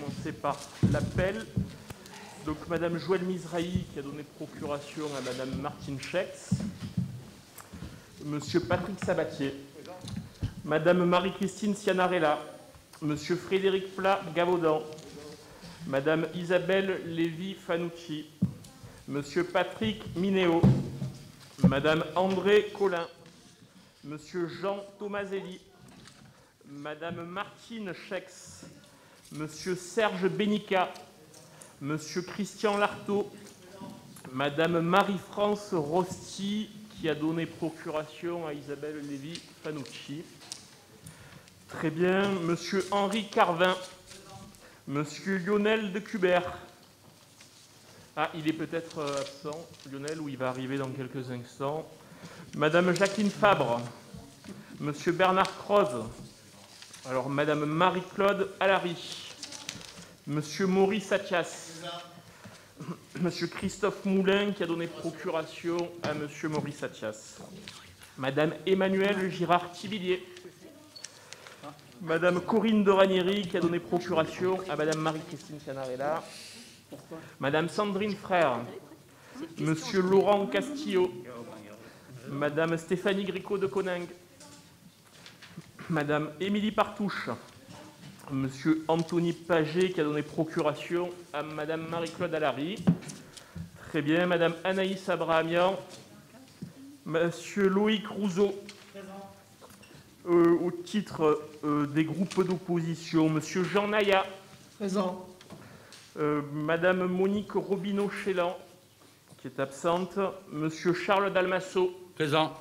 commencer par l'appel. Donc Madame Joëlle Mizrahi qui a donné procuration à Madame Martine Schex. Monsieur Patrick Sabatier. Madame Marie-Christine Cianarella. Monsieur Frédéric Plat Gavaudan. Madame Isabelle Lévy-Fanucci. Monsieur Patrick Minéo. Madame André Collin. Monsieur Jean Tomaselli. Madame Martine Schex. Monsieur Serge Bénica. Monsieur Christian Lartaud. Madame Marie-France Rosti, qui a donné procuration à Isabelle Lévy-Fanucci. Très bien. Monsieur Henri Carvin. Monsieur Lionel Decubert. Ah, il est peut-être absent, Lionel, ou il va arriver dans quelques instants. Madame Jacqueline Fabre. Monsieur Bernard Croze. Alors, Madame Marie-Claude Allary. Monsieur Maurice Attias. Monsieur Christophe Moulin, qui a donné procuration à Monsieur Maurice Attias. Madame Emmanuelle Girard-Tibillier. Madame Corinne de Ranieri, qui a donné procuration à Madame Marie-Christine Cianarella. Madame Sandrine Frère. Monsieur Laurent Castillo. Madame Stéphanie Gricot de Coningue. Madame Émilie Partouche. Monsieur Anthony Paget, qui a donné procuration à Madame Marie-Claude Allary. Très bien. Madame Anaïs Abrahamian. Monsieur Loïc Rousseau. Au titre des groupes d'opposition, Monsieur Jean Naya. Présent. Madame Monique Robineau-Chélan, qui est absente. Monsieur Charles Dalmasso. Présent.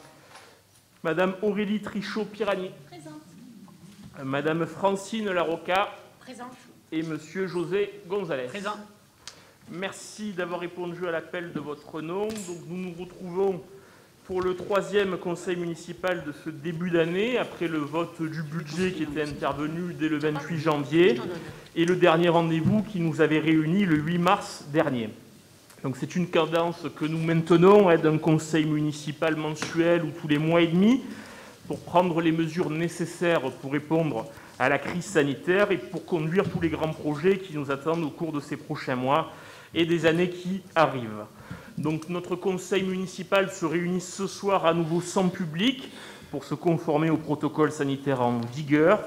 Madame Aurélie Trichot-Pirani. Présente. Madame Francine Larocca. Présente. Et Monsieur José Gonzalez. Présent. Merci d'avoir répondu à l'appel de votre nom. Donc, nous nous retrouvons pour le 3e conseil municipal de ce début d'année, après le vote du budget qui était intervenu dès le 28 janvier, et le dernier rendez-vous qui nous avait réunis le 8 mars dernier. Donc c'est une cadence que nous maintenons, d'un conseil municipal mensuel ou tous les mois et demi, pour prendre les mesures nécessaires pour répondre à la crise sanitaire et pour conduire tous les grands projets qui nous attendent au cours de ces prochains mois et des années qui arrivent. Donc notre conseil municipal se réunit ce soir à nouveau sans public pour se conformer au protocole sanitaire en vigueur.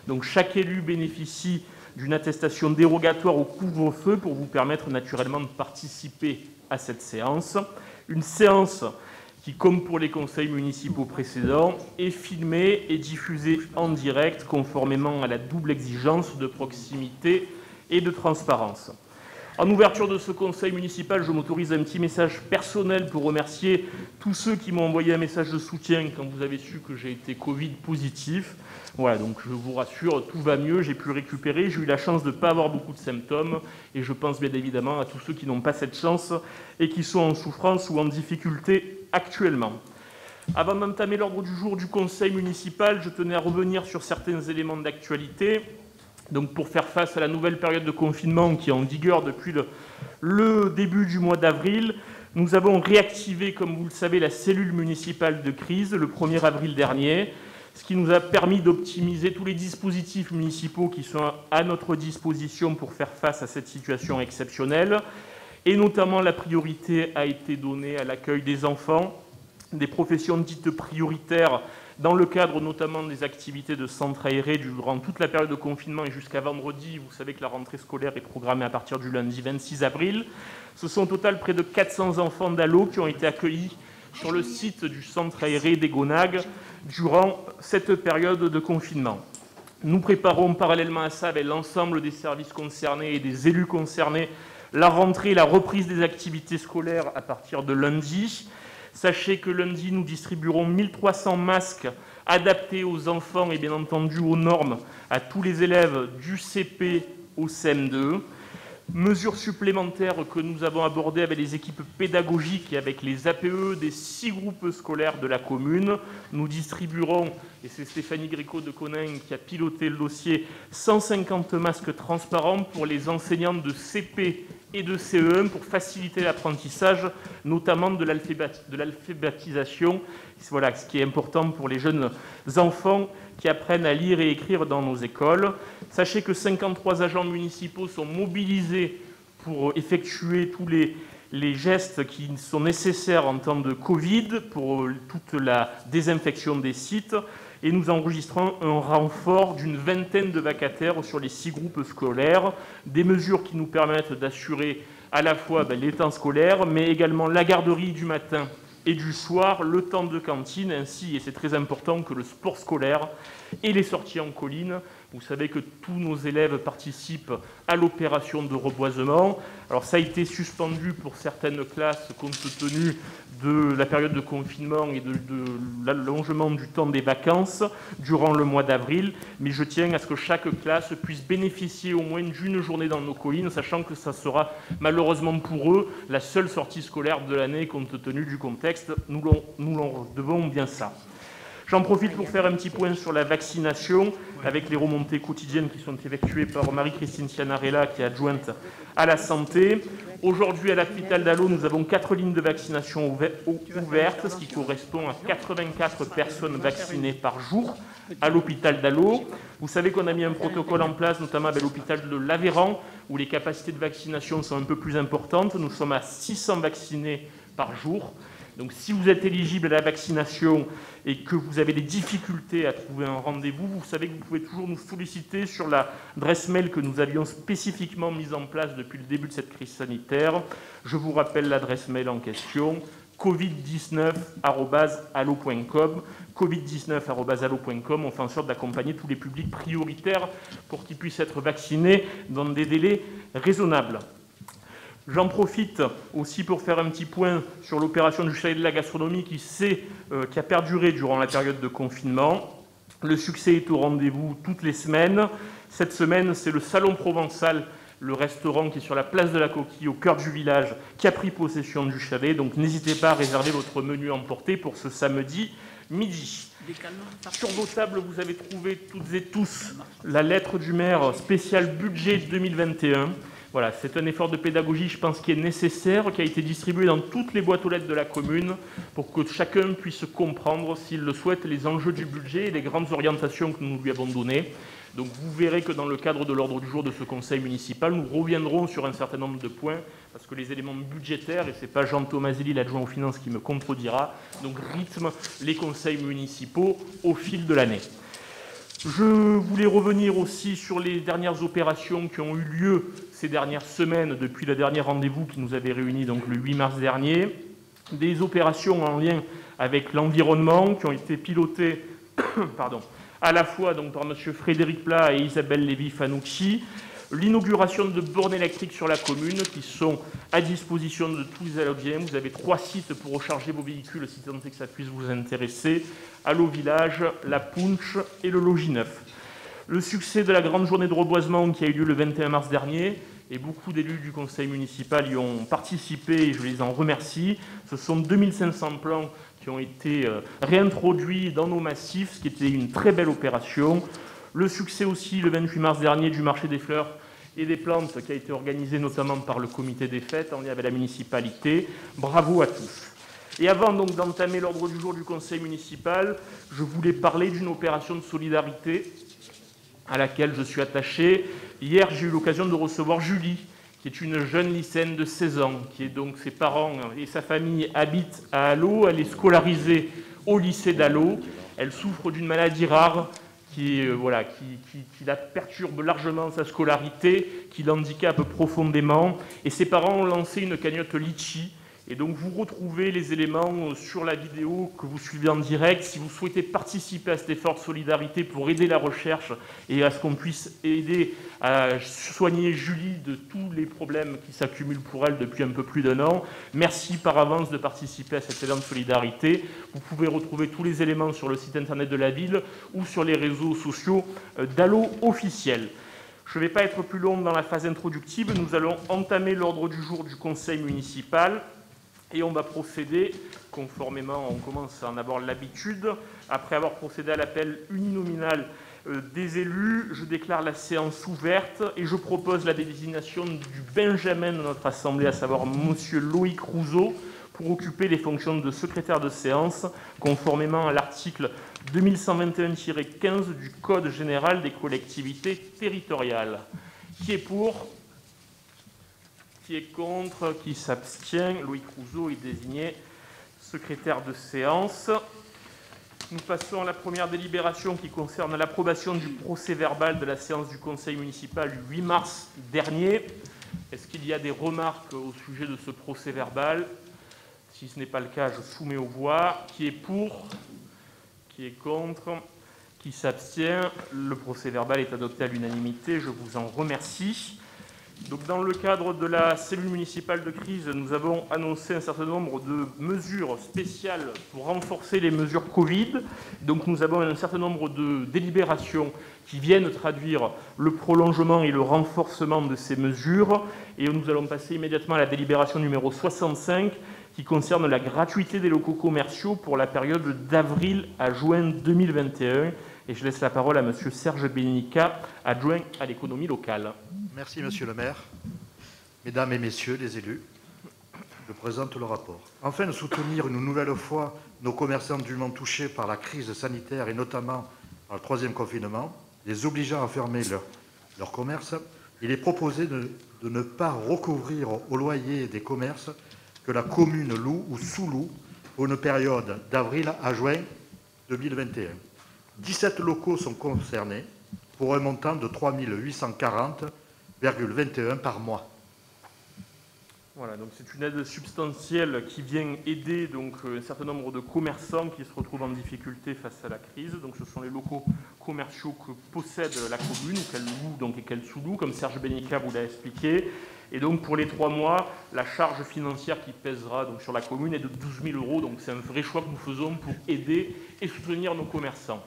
Donc chaque élu bénéficie d'une attestation dérogatoire au couvre-feu pour vous permettre naturellement de participer à cette séance. Une séance qui, comme pour les conseils municipaux précédents, est filmée et diffusée en direct conformément à la double exigence de proximité et de transparence. En ouverture de ce conseil municipal, je m'autorise un petit message personnel pour remercier tous ceux qui m'ont envoyé un message de soutien quand vous avez su que j'ai été Covid positif. Voilà, donc je vous rassure, tout va mieux, j'ai pu récupérer, j'ai eu la chance de ne pas avoir beaucoup de symptômes et je pense bien évidemment à tous ceux qui n'ont pas cette chance et qui sont en souffrance ou en difficulté actuellement. Avant d'entamer l'ordre du jour du conseil municipal, je tenais à revenir sur certains éléments d'actualité. Donc pour faire face à la nouvelle période de confinement qui est en vigueur depuis le début du mois d'avril, nous avons réactivé, comme vous le savez, la cellule municipale de crise le 1er avril dernier, ce qui nous a permis d'optimiser tous les dispositifs municipaux qui sont à notre disposition pour faire face à cette situation exceptionnelle. Et notamment, la priorité a été donnée à l'accueil des enfants, des professions dites prioritaires, dans le cadre notamment des activités de centres aérés durant toute la période de confinement et jusqu'à vendredi. Vous savez que la rentrée scolaire est programmée à partir du lundi 26 avril. Ce sont au total près de 400 enfants d'ALO qui ont été accueillis sur le site du centre aéré des Gonagues durant cette période de confinement. Nous préparons parallèlement à ça, avec l'ensemble des services concernés et des élus concernés, la rentrée et la reprise des activités scolaires à partir de lundi. Sachez que lundi, nous distribuerons 1300 masques adaptés aux enfants et bien entendu aux normes à tous les élèves du CP au CM2. Mesures supplémentaires que nous avons abordées avec les équipes pédagogiques et avec les APE des 6 groupes scolaires de la commune. Nous distribuerons, et c'est Stéphanie Gricot de Coningue qui a piloté le dossier, 150 masques transparents pour les enseignants de CP et de CE1 pour faciliter l'apprentissage, notamment de l'alphabétisation. Voilà ce qui est important pour les jeunes enfants qui apprennent à lire et écrire dans nos écoles. Sachez que 53 agents municipaux sont mobilisés pour effectuer tous les gestes qui sont nécessaires en temps de Covid pour toute la désinfection des sites. Et nous enregistrons un renfort d'une vingtaine de vacataires sur les 6 groupes scolaires. Des mesures qui nous permettent d'assurer à la fois les temps scolaires, mais également la garderie du matin et du soir, le temps de cantine, ainsi, et c'est très important, que le sport scolaire et les sorties en colline. Vous savez que tous nos élèves participent à l'opération de reboisement. Alors ça a été suspendu pour certaines classes compte tenu de la période de confinement et de l'allongement du temps des vacances durant le mois d'avril. Mais je tiens à ce que chaque classe puisse bénéficier au moins d'une journée dans nos collines, sachant que ça sera malheureusement pour eux la seule sortie scolaire de l'année compte tenu du contexte. Nous leur devons bien ça. J'en profite pour faire un petit point sur la vaccination, avec les remontées quotidiennes qui sont effectuées par Marie-Christine Cianarella, qui est adjointe à la santé. Aujourd'hui, à l'hôpital d'Allot, nous avons 4 lignes de vaccination ouvertes, ce qui correspond à 84 personnes vaccinées par jour à l'hôpital d'Allot. Vous savez qu'on a mis un protocole en place, notamment avec l'hôpital de l'Aveyran, où les capacités de vaccination sont un peu plus importantes. Nous sommes à 600 vaccinés par jour. Donc si vous êtes éligible à la vaccination et que vous avez des difficultés à trouver un rendez-vous, vous savez que vous pouvez toujours nous solliciter sur l'adresse mail que nous avions spécifiquement mise en place depuis le début de cette crise sanitaire. Je vous rappelle l'adresse mail en question, covid19@allo.com, covid19@allo.com. On fait en sorte d'accompagner tous les publics prioritaires pour qu'ils puissent être vaccinés dans des délais raisonnables. J'en profite aussi pour faire un petit point sur l'opération du chalet de la gastronomie qui a perduré durant la période de confinement. Le succès est au rendez-vous toutes les semaines. Cette semaine, c'est le Salon Provençal, le restaurant qui est sur la place de la Coquille, au cœur du village, qui a pris possession du chalet. Donc n'hésitez pas à réserver votre menu emporté pour ce samedi midi. Sur vos tables, vous avez trouvé toutes et tous la lettre du maire spéciale budget 2021. Voilà, c'est un effort de pédagogie, je pense, qui est nécessaire, qui a été distribué dans toutes les boîtes aux lettres de la commune pour que chacun puisse comprendre, s'il le souhaite, les enjeux du budget et les grandes orientations que nous lui avons données. Donc vous verrez que dans le cadre de l'ordre du jour de ce conseil municipal, nous reviendrons sur un certain nombre de points, parce que les éléments budgétaires, et ce n'est pas Jean Tomaselli, l'adjoint aux finances, qui me contredira, donc rythment les conseils municipaux au fil de l'année. Je voulais revenir aussi sur les dernières opérations qui ont eu lieu ces dernières semaines depuis le dernier rendez-vous qui nous avait réunis donc le 8 mars dernier. Des opérations en lien avec l'environnement qui ont été pilotées à la fois donc, par M. Frédéric Plat et Isabelle Lévy-Fanouchi. L'inauguration de bornes électriques sur la commune qui sont à disposition de tous les Allodiens. Vous avez 3 sites pour recharger vos véhicules si tant est que ça puisse vous intéresser. Allot Village, La Punche et le Logis Neuf. Le succès de la grande journée de reboisement qui a eu lieu le 21 mars dernier, et beaucoup d'élus du conseil municipal y ont participé et je les en remercie. Ce sont 2500 plants qui ont été réintroduits dans nos massifs, ce qui était une très belle opération. Le succès aussi, le 28 mars dernier, du marché des fleurs et des plantes qui a été organisé notamment par le comité des fêtes en lien avec la municipalité. Bravo à tous. Et avant donc d'entamer l'ordre du jour du conseil municipal, je voulais parler d'une opération de solidarité à laquelle je suis attaché. Hier, j'ai eu l'occasion de recevoir Julie, qui est une jeune lycéenne de 16 ans, qui est donc ses parents et sa famille habitent à Allot. Elle est scolarisée au lycée d'Allot. Elle souffre d'une maladie rare qui la perturbe largement sa scolarité, qui l'handicape profondément. Et ses parents ont lancé une cagnotte Litchi. Et donc vous retrouvez les éléments sur la vidéo que vous suivez en direct. Si vous souhaitez participer à cet effort de solidarité pour aider la recherche et à ce qu'on puisse aider à soigner Julie de tous les problèmes qui s'accumulent pour elle depuis un peu plus d'1 an, merci par avance de participer à cet élan de solidarité. Vous pouvez retrouver tous les éléments sur le site internet de la ville ou sur les réseaux sociaux d'Allot officiel. Je ne vais pas être plus long dans la phase introductive. Nous allons entamer l'ordre du jour du conseil municipal. Et on va procéder, conformément, on commence à en avoir l'habitude, après avoir procédé à l'appel uninominal des élus. Je déclare la séance ouverte et je propose la désignation du Benjamin de notre Assemblée, à savoir Monsieur Loïc Rouzot, pour occuper les fonctions de secrétaire de séance, conformément à l'article 2121-15 du Code général des collectivités territoriales. Qui est pour ? Qui est contre ? Qui s'abstient ? Loïc Rouzot est désigné secrétaire de séance. Nous passons à la première délibération qui concerne l'approbation du procès-verbal de la séance du conseil municipal du 8 mars dernier. Est-ce qu'il y a des remarques au sujet de ce procès-verbal ? Si ce n'est pas le cas, je soumets aux voix. Qui est pour ? Qui est contre ? Qui s'abstient ? Le procès-verbal est adopté à l'unanimité. Je vous en remercie. Donc, dans le cadre de la cellule municipale de crise, nous avons annoncé un certain nombre de mesures spéciales pour renforcer les mesures Covid. Donc, nous avons un certain nombre de délibérations qui viennent traduire le prolongement et le renforcement de ces mesures. Et nous allons passer immédiatement à la délibération numéro 65, qui concerne la gratuité des locaux commerciaux pour la période d'avril à juin 2021. Et je laisse la parole à M. Serge Bénica, adjoint à l'économie locale. Merci, Monsieur le maire. Mesdames et messieurs les élus, je présente le rapport. Afin de soutenir une nouvelle fois nos commerçants durement touchés par la crise sanitaire et notamment par le troisième confinement, les obligeant à fermer leur commerce, il est proposé de ne pas recouvrir au loyer des commerces que la commune loue ou sous-loue pour une période d'avril à juin 2021. 17 locaux sont concernés pour un montant de 3 840,21 par mois. Voilà, donc c'est une aide substantielle qui vient aider donc un certain nombre de commerçants qui se retrouvent en difficulté face à la crise. Donc ce sont les locaux commerciaux que possède la commune, ou qu'elle loue donc, et qu'elle sous-loue, comme Serge Bénica vous l'a expliqué. Et donc pour les 3 mois, la charge financière qui pèsera donc, sur la commune est de 12 000 €. Donc c'est un vrai choix que nous faisons pour aider et soutenir nos commerçants.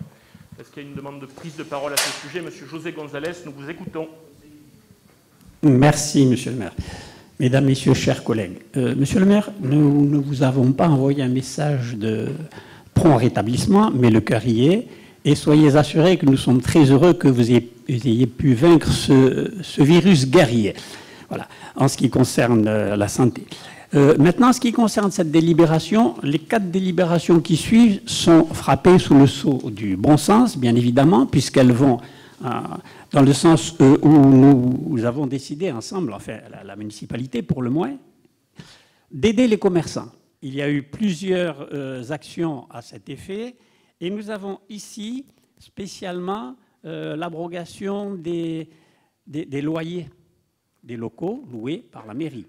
Est-ce qu'il y a une demande de prise de parole à ce sujet ? Monsieur José González, nous vous écoutons. Merci, Monsieur le maire. Mesdames, Messieurs, chers collègues, Monsieur le maire, nous ne vous avons pas envoyé un message de prompt rétablissement, mais le cœur y est, et soyez assurés que nous sommes très heureux que vous ayez pu vaincre ce virus guerrier. Voilà, en ce qui concerne la santé. Maintenant, en ce qui concerne cette délibération, les 4 délibérations qui suivent sont frappées sous le sceau du bon sens, bien évidemment, puisqu'elles vont dans le sens où nous avons décidé ensemble, enfin la municipalité pour le moins, d'aider les commerçants. Il y a eu plusieurs actions à cet effet et nous avons ici spécialement l'abrogation des loyers des locaux loués par la mairie.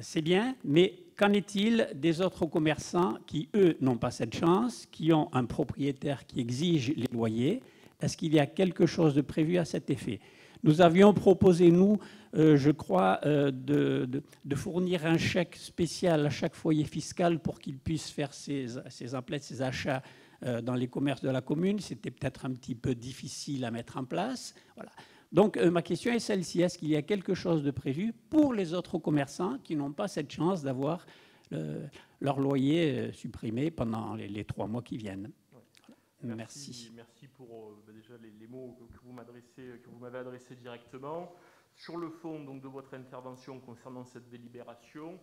C'est bien, mais qu'en est-il des autres commerçants qui, eux, n'ont pas cette chance, qui ont un propriétaire qui exige les loyers ? Est-ce qu'il y a quelque chose de prévu à cet effet ? Nous avions proposé, nous, je crois, de fournir un chèque spécial à chaque foyer fiscal pour qu'il puisse faire ses emplettes, ses achats dans les commerces de la commune. C'était peut-être un petit peu difficile à mettre en place. Voilà. Donc, ma question est celle-ci. Est-ce qu'il y a quelque chose de prévu pour les autres commerçants qui n'ont pas cette chance d'avoir leur loyer supprimé pendant les 3 mois qui viennent ? Voilà. Merci. Merci pour déjà les mots que vous m'avez adressés directement. Sur le fond donc, de votre intervention concernant cette délibération,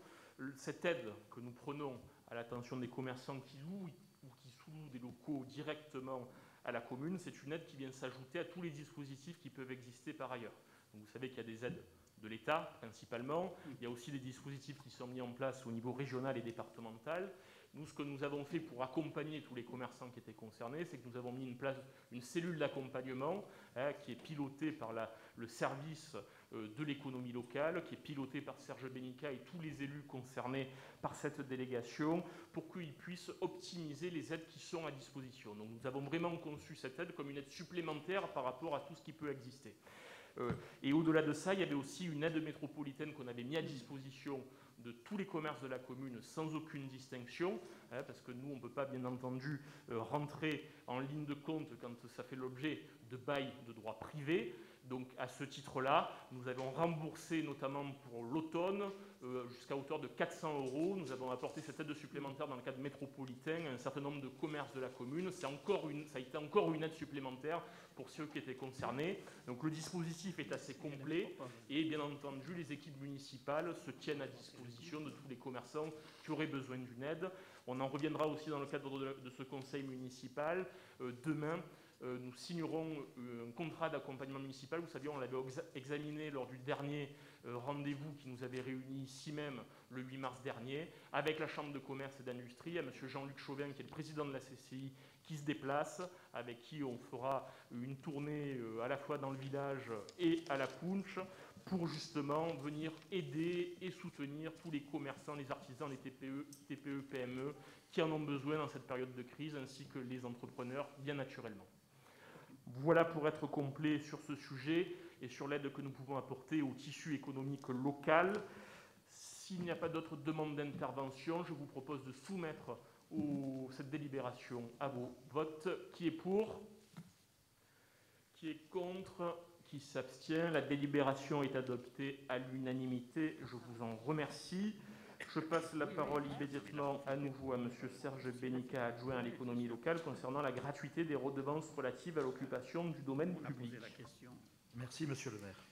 cette aide que nous prenons à l'attention des commerçants qui louent ou qui sous-louent des locaux directement à la commune, c'est une aide qui vient s'ajouter à tous les dispositifs qui peuvent exister par ailleurs. Donc vous savez qu'il y a des aides de l'État principalement, il y a aussi des dispositifs qui sont mis en place au niveau régional et départemental. Nous, ce que nous avons fait pour accompagner tous les commerçants qui étaient concernés, c'est que nous avons mis en place une cellule d'accompagnement qui est pilotée par le service de l'économie locale, qui est pilotée par Serge Bénica et tous les élus concernés par cette délégation, pour qu'ils puissent optimiser les aides qui sont à disposition. Donc nous avons vraiment conçu cette aide comme une aide supplémentaire par rapport à tout ce qui peut exister. Et au-delà de ça, il y avait aussi une aide métropolitaine qu'on avait mis à disposition de tous les commerces de la commune sans aucune distinction, parce que nous, on ne peut pas, bien entendu, rentrer en ligne de compte quand ça fait l'objet de bail de droit privé. Donc à ce titre-là, nous avons remboursé notamment pour l'automne jusqu'à hauteur de 400 €. Nous avons apporté cette aide supplémentaire dans le cadre métropolitain à un certain nombre de commerces de la commune. Ça a été encore une aide supplémentaire pour ceux qui étaient concernés. Donc le dispositif est assez complet et bien entendu les équipes municipales se tiennent à disposition de tous les commerçants qui auraient besoin d'une aide. On en reviendra aussi dans le cadre de ce conseil municipal. Demain, nous signerons un contrat d'accompagnement municipal. Vous savez, on l'avait examiné lors du dernier rendez-vous qui nous avait réunis ici même le 8 mars dernier, avec la Chambre de commerce et d'industrie, à M. Jean-Luc Chauvin, qui est le président de la CCI, qui se déplace, avec qui on fera une tournée à la fois dans le village et à la Punch, pour justement venir aider et soutenir tous les commerçants, les artisans, les TPE, PME, qui en ont besoin dans cette période de crise, ainsi que les entrepreneurs, bien naturellement. Voilà pour être complet sur ce sujet et sur l'aide que nous pouvons apporter au tissu économique local. S'il n'y a pas d'autres demandes d'intervention, je vous propose de soumettre cette délibération à vos votes. Qui est pour? Qui est contre? Qui s'abstient? La délibération est adoptée à l'unanimité. Je vous en remercie. Je passe la parole immédiatement à nouveau à M. Serge Bénica, adjoint à l'économie locale, concernant la gratuité des redevances relatives à l'occupation du domaine public. Merci, Monsieur le maire.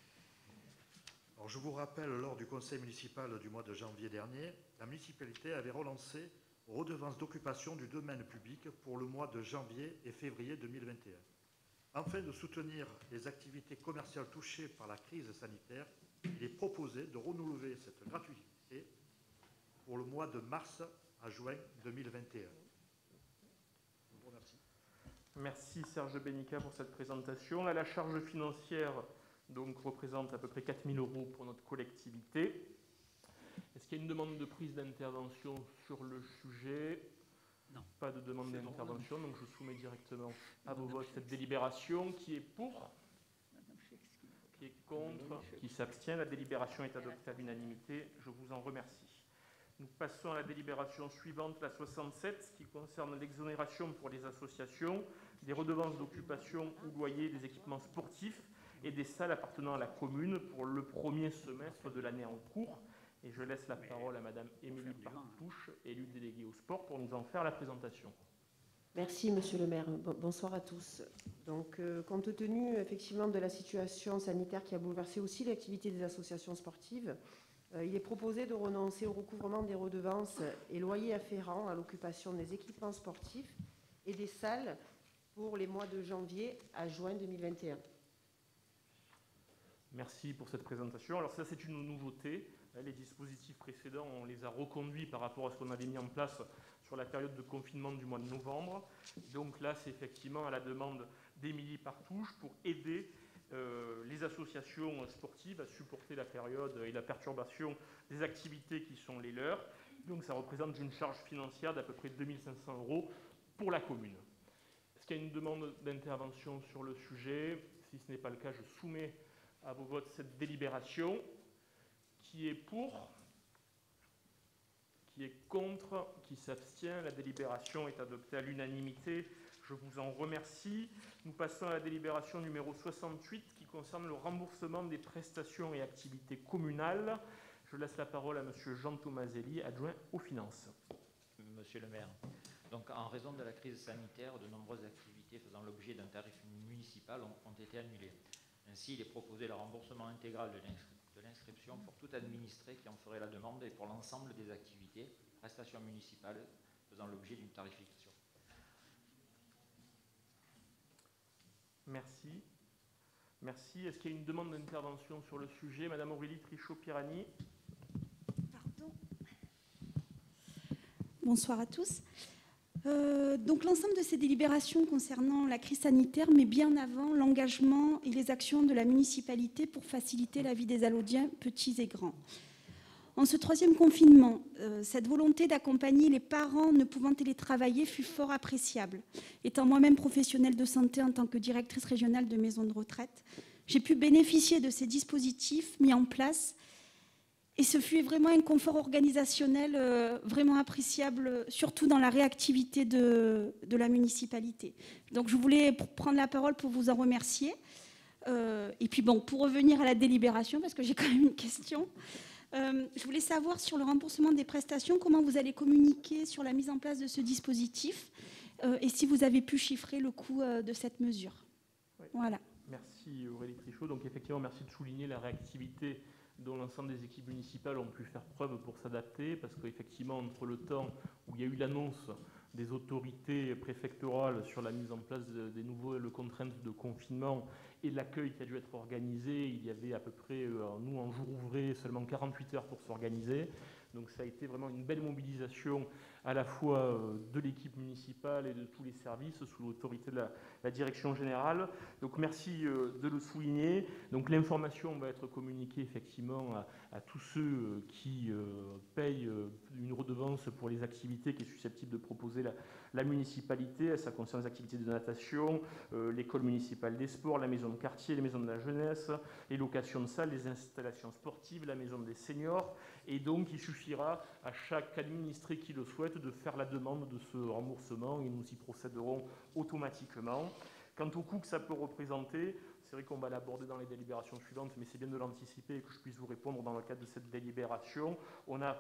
Alors, je vous rappelle, lors du conseil municipal du mois de janvier dernier, la municipalité avait relancé redevances d'occupation du domaine public pour le mois de janvier et février 2021. Afin de soutenir les activités commerciales touchées par la crise sanitaire, il est proposé de renouveler cette gratuité pour le mois de mars à juin 2021. Je vous remercie. Merci Serge Bénica pour cette présentation. Là, la charge financière donc, représente à peu près 4 000 € pour notre collectivité. Est-ce qu'il y a une demande de prise d'intervention sur le sujet? Non. Pas de demande d'intervention, donc je soumets directement à vos votes cette délibération. Qui est pour? Qui est contre? Qui s'abstient? La délibération est adoptée à l'unanimité. Je vous en remercie. Nous passons à la délibération suivante, la 67, qui concerne l'exonération pour les associations des redevances d'occupation ou loyer des équipements sportifs et des salles appartenant à la commune pour le premier semestre de l'année en cours. Et je laisse la parole à Mme Émilie Partouche, élue déléguée au sport, pour nous en faire la présentation. Merci, Monsieur le maire. Bonsoir à tous. Donc, compte tenu effectivement de la situation sanitaire qui a bouleversé aussi l'activité des associations sportives, il est proposé de renoncer au recouvrement des redevances et loyers afférents à l'occupation des équipements sportifs et des salles pour les mois de janvier à juin 2021. Merci pour cette présentation. Alors ça, c'est une nouveauté. Les dispositifs précédents, on les a reconduits par rapport à ce qu'on avait mis en place sur la période de confinement du mois de novembre. Donc là, c'est effectivement à la demande d'Émilie Partouche pour aider les associations sportives à supporter la période et la perturbation des activités qui sont les leurs. Donc ça représente une charge financière d'à peu près 2 500 € pour la commune. Est-ce qu'il y a une demande d'intervention sur le sujet? Si ce n'est pas le cas, je soumets à vos votes cette délibération. Qui est pour? Qui est contre? Qui s'abstient? La délibération est adoptée à l'unanimité. Je vous en remercie. Nous passons à la délibération numéro 68 qui concerne le remboursement des prestations et activités communales. Je laisse la parole à M. Jean Tomaselli, adjoint aux finances. Monsieur le maire, donc en raison de la crise sanitaire, de nombreuses activités faisant l'objet d'un tarif municipal ont été annulées. Ainsi, il est proposé le remboursement intégral de l'inscription pour tout administré qui en ferait la demande et pour l'ensemble des activités, prestations municipales faisant l'objet d'une tarification. Merci. Merci. Est-ce qu'il y a une demande d'intervention sur le sujet? Madame Aurélie Trichot-Pirani. Pardon. Bonsoir à tous. Donc l'ensemble de ces délibérations concernant la crise sanitaire, mais bien avant l'engagement et les actions de la municipalité pour faciliter la vie des Alaudiens, petits et grands. En ce troisième confinement, cette volonté d'accompagner les parents ne pouvant télétravailler fut fort appréciable. Étant moi-même professionnelle de santé en tant que directrice régionale de maison de retraite, j'ai pu bénéficier de ces dispositifs mis en place et ce fut vraiment un confort organisationnel vraiment appréciable, surtout dans la réactivité de la municipalité. Donc je voulais prendre la parole pour vous en remercier. Et puis bon, pour revenir à la délibération, parce que j'ai quand même une question, je voulais savoir sur le remboursement des prestations, comment vous allez communiquer sur la mise en place de ce dispositif et si vous avez pu chiffrer le coût de cette mesure. Oui. Voilà. Merci Aurélie Trichot. Donc effectivement, merci de souligner la réactivité dont l'ensemble des équipes municipales ont pu faire preuve pour s'adapter, parce qu'effectivement, entre le temps où il y a eu l'annonce des autorités préfectorales sur la mise en place des nouvelles contraintes de confinement et l'accueil qui a dû être organisé, il y avait à peu près, nous en jour ouvré, seulement 48 heures pour s'organiser. Donc ça a été vraiment une belle mobilisation à la fois de l'équipe municipale et de tous les services sous l'autorité de la direction générale. Donc merci de le souligner. Donc l'information va être communiquée effectivement à tous ceux qui payent une redevance pour les activités qui est susceptible de proposer la municipalité. Ça concerne les activités de natation, l'école municipale des sports, la maison de quartier, les maisons de la jeunesse, les locations de salles, les installations sportives, la maison des seniors. Et donc, il suffira à chaque administré qui le souhaite de faire la demande de ce remboursement et nous y procéderons automatiquement. Quant au coût que ça peut représenter, c'est vrai qu'on va l'aborder dans les délibérations suivantes, mais c'est bien de l'anticiper et que je puisse vous répondre dans le cadre de cette délibération. On a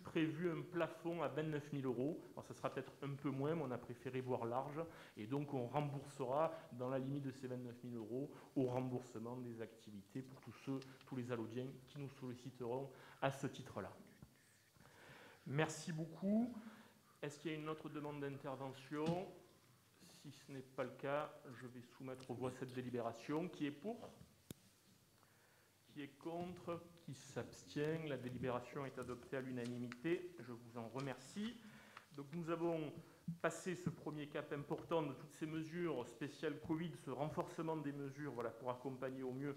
prévu un plafond à 29 000 €. Alors, ça sera peut-être un peu moins, mais on a préféré voir large. Et donc, on remboursera dans la limite de ces 29 000 € au remboursement des activités pour tous les Alaudiens qui nous solliciteront à ce titre-là. Merci beaucoup. Est-ce qu'il y a une autre demande d'intervention? Si ce n'est pas le cas, je vais soumettre aux voix cette délibération. Qui est pour? Qui est contre? Qui s'abstient? La délibération est adoptée à l'unanimité. Je vous en remercie. Donc nous avons passé ce premier cap important de toutes ces mesures spéciales Covid, ce renforcement des mesures pour accompagner au mieux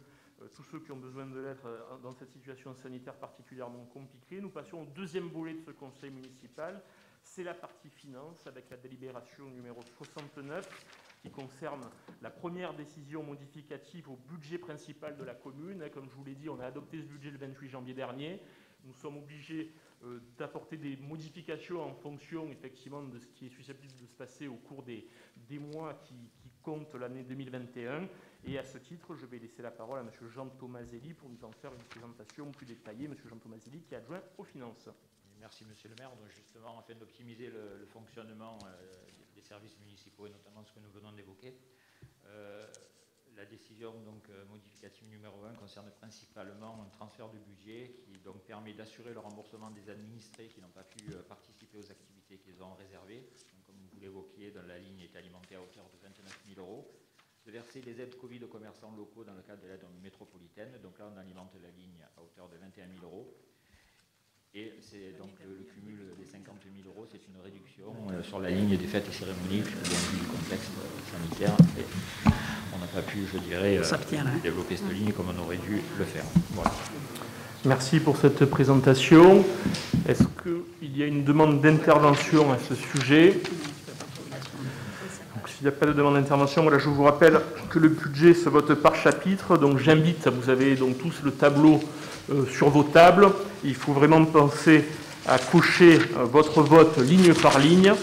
tous ceux qui ont besoin de l'être dans cette situation sanitaire particulièrement compliquée. Nous passons au deuxième volet de ce conseil municipal. C'est la partie finance avec la délibération numéro 69 qui concerne la première décision modificative au budget principal de la commune. Comme je vous l'ai dit, on a adopté ce budget le 28 janvier dernier. Nous sommes obligés d'apporter des modifications en fonction effectivement de ce qui est susceptible de se passer au cours des mois qui comptent l'année 2021. Et à ce titre, je vais laisser la parole à M. Jean Tomaselli pour nous en faire une présentation plus détaillée. M. Jean Tomaselli qui est adjoint aux finances. Merci Monsieur le maire. Donc justement, afin d'optimiser le fonctionnement des services municipaux et notamment ce que nous venons d'évoquer, la décision modificative numéro 1 concerne principalement un transfert de budget qui donc permet d'assurer le remboursement des administrés qui n'ont pas pu participer aux activités qu'ils ont réservées. Donc, comme vous l'évoquiez, la ligne est alimentée à hauteur de 29 000 €. De verser les aides Covid aux commerçants locaux dans le cadre de l'aide métropolitaine. Donc là, on alimente la ligne à hauteur de 21 000 €. Et c'est donc le cumul des 50 000 €, c'est une réduction sur la ligne des fêtes et cérémonies, puisque vu du contexte sanitaire, on n'a pas pu, je dirais, développer cette ligne comme on aurait dû le faire. Voilà. Merci pour cette présentation. Est-ce qu'il y a une demande d'intervention à ce sujet? S'il n'y a pas de demande d'intervention, voilà, je vous rappelle que le budget se vote par chapitre. Donc j'invite, vous avez donc tous le tableau sur vos tables. Il faut vraiment penser à cocher votre vote ligne par ligne.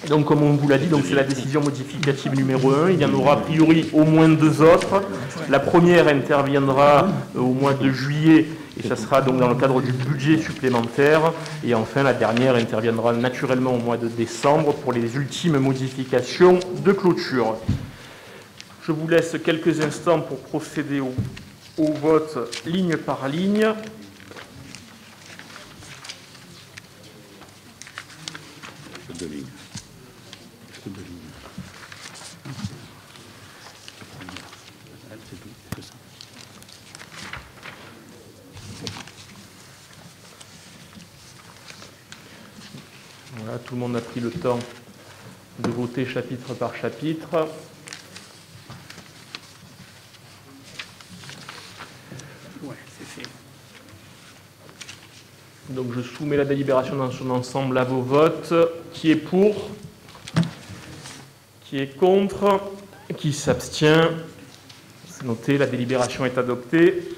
Donc comme on vous l'a dit, c'est la décision modificative numéro 1. Il y en aura a priori au moins 2 autres. La première interviendra au mois de juillet et ça sera donc dans le cadre du budget supplémentaire. Et enfin, la dernière interviendra naturellement au mois de décembre pour les ultimes modifications de clôture. Je vous laisse quelques instants pour procéder au vote ligne par ligne. Voilà, tout le monde a pris le temps de voter chapitre par chapitre. Ouais, c'est fait. Donc je soumets la délibération dans son ensemble à vos votes. Qui est pour? Qui est contre? Qui s'abstient? C'est noté, la délibération est adoptée.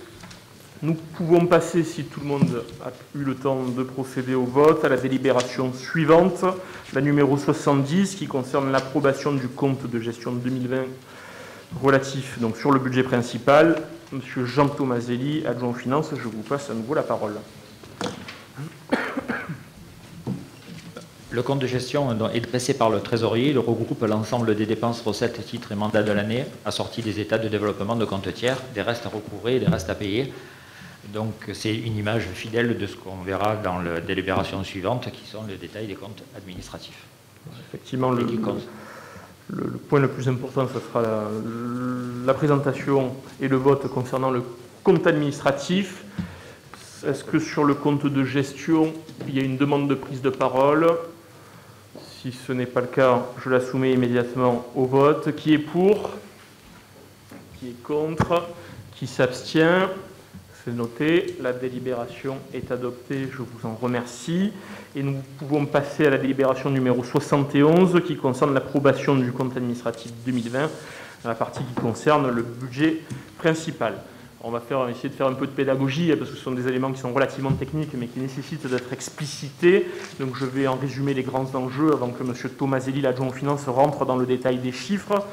Nous pouvons passer, si tout le monde a eu le temps de procéder au vote, à la délibération suivante, la numéro 70, qui concerne l'approbation du compte de gestion 2020 relatif donc, sur le budget principal. Monsieur Jean Tomaselli, adjoint aux finances, je vous passe à nouveau la parole. Le compte de gestion est dressé par le trésorier. Il regroupe l'ensemble des dépenses, recettes, titres et mandats de l'année, assortis des états de développement de compte tiers, des restes à recouvrer et des restes à payer. Donc c'est une image fidèle de ce qu'on verra dans la délibération suivante, qui sont les détails des comptes administratifs. Effectivement, le point le plus important, ce sera la présentation et le vote concernant le compte administratif. Est-ce que sur le compte de gestion, il y a une demande de prise de parole? Si ce n'est pas le cas, je la soumets immédiatement au vote. Qui est pour? Qui est contre? Qui s'abstient? C'est noté. La délibération est adoptée. Je vous en remercie. Et nous pouvons passer à la délibération numéro 71 qui concerne l'approbation du compte administratif 2020, la partie qui concerne le budget principal. On va essayer de faire un peu de pédagogie parce que ce sont des éléments qui sont relativement techniques mais qui nécessitent d'être explicités. Donc je vais en résumer les grands enjeux avant que M. Tomaselli, l'adjoint aux finances, rentre dans le détail des chiffres.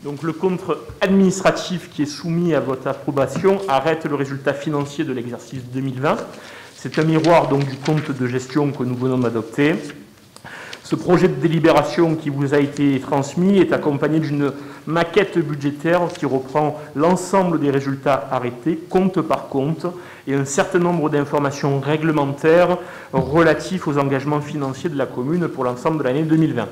Donc le compte administratif qui est soumis à votre approbation arrête le résultat financier de l'exercice 2020. C'est un miroir donc du compte de gestion que nous venons d'adopter. Ce projet de délibération qui vous a été transmis est accompagné d'une maquette budgétaire qui reprend l'ensemble des résultats arrêtés, compte par compte, et un certain nombre d'informations réglementaires relatives aux engagements financiers de la commune pour l'ensemble de l'année 2020.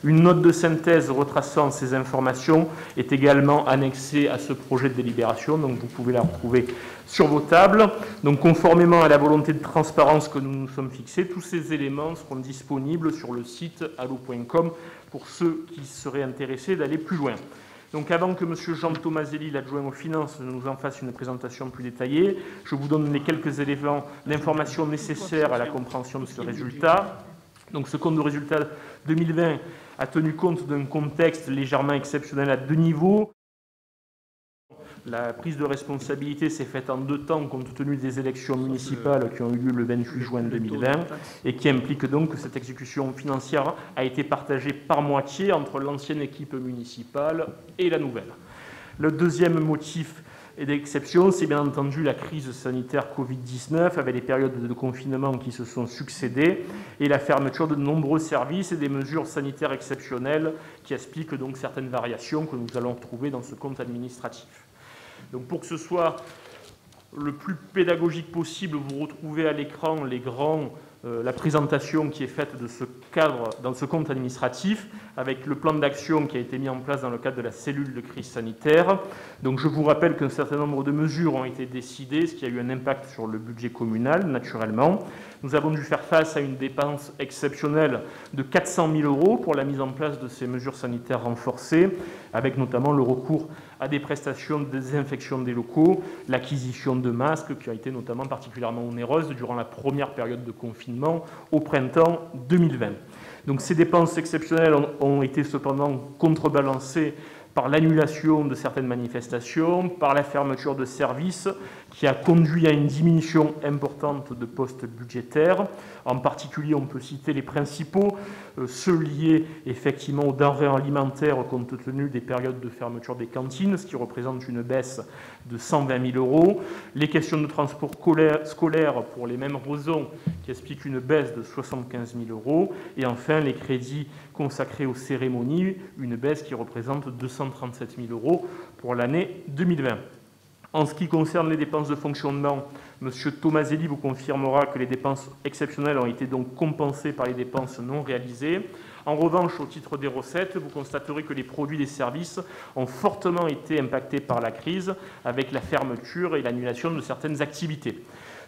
Une note de synthèse retraçant ces informations est également annexée à ce projet de délibération, donc vous pouvez la retrouver sur vos tables. Donc conformément à la volonté de transparence que nous nous sommes fixés, tous ces éléments seront disponibles sur le site allo.com pour ceux qui seraient intéressés d'aller plus loin. Donc avant que M. Jean Tomaselli, l'adjoint aux finances, nous en fasse une présentation plus détaillée, je vous donne les quelques éléments d'information nécessaires à la compréhension de ce résultat. Donc ce compte de résultat 2020 a tenu compte d'un contexte légèrement exceptionnel à deux niveaux. La prise de responsabilité s'est faite en deux temps compte tenu des élections municipales qui ont eu lieu le 28 juin 2020 et qui implique donc que cette exécution financière a été partagée par moitié entre l'ancienne équipe municipale et la nouvelle. Le deuxième motif et d'exception, c'est bien entendu la crise sanitaire Covid-19 avec les périodes de confinement qui se sont succédées et la fermeture de nombreux services et des mesures sanitaires exceptionnelles qui expliquent donc certaines variations que nous allons trouver dans ce compte administratif. Donc pour que ce soit le plus pédagogique possible, vous retrouvez à l'écran la présentation qui est faite de ce cadre dans ce compte administratif avec le plan d'action qui a été mis en place dans le cadre de la cellule de crise sanitaire. Donc je vous rappelle qu'un certain nombre de mesures ont été décidées, ce qui a eu un impact sur le budget communal, naturellement. Nous avons dû faire face à une dépense exceptionnelle de 400 000 € pour la mise en place de ces mesures sanitaires renforcées, avec notamment le recours à des prestations de désinfection des locaux, l'acquisition de masques qui a été notamment particulièrement onéreuse durant la première période de confinement au printemps 2020. Donc ces dépenses exceptionnelles ont été cependant contrebalancées par l'annulation de certaines manifestations, par la fermeture de services qui a conduit à une diminution importante de postes budgétaires. En particulier, on peut citer les principaux, ceux liés effectivement aux denrées alimentaires compte tenu des périodes de fermeture des cantines, ce qui représente une baisse de 120 000 €. Les questions de transport scolaire pour les mêmes raisons qui expliquent une baisse de 75 000 €. Et enfin, les crédits consacrés aux cérémonies, une baisse qui représente 237 000 € pour l'année 2020. En ce qui concerne les dépenses de fonctionnement, M. Tomaselli vous confirmera que les dépenses exceptionnelles ont été donc compensées par les dépenses non réalisées. En revanche, au titre des recettes, vous constaterez que les produits des services ont fortement été impactés par la crise avec la fermeture et l'annulation de certaines activités.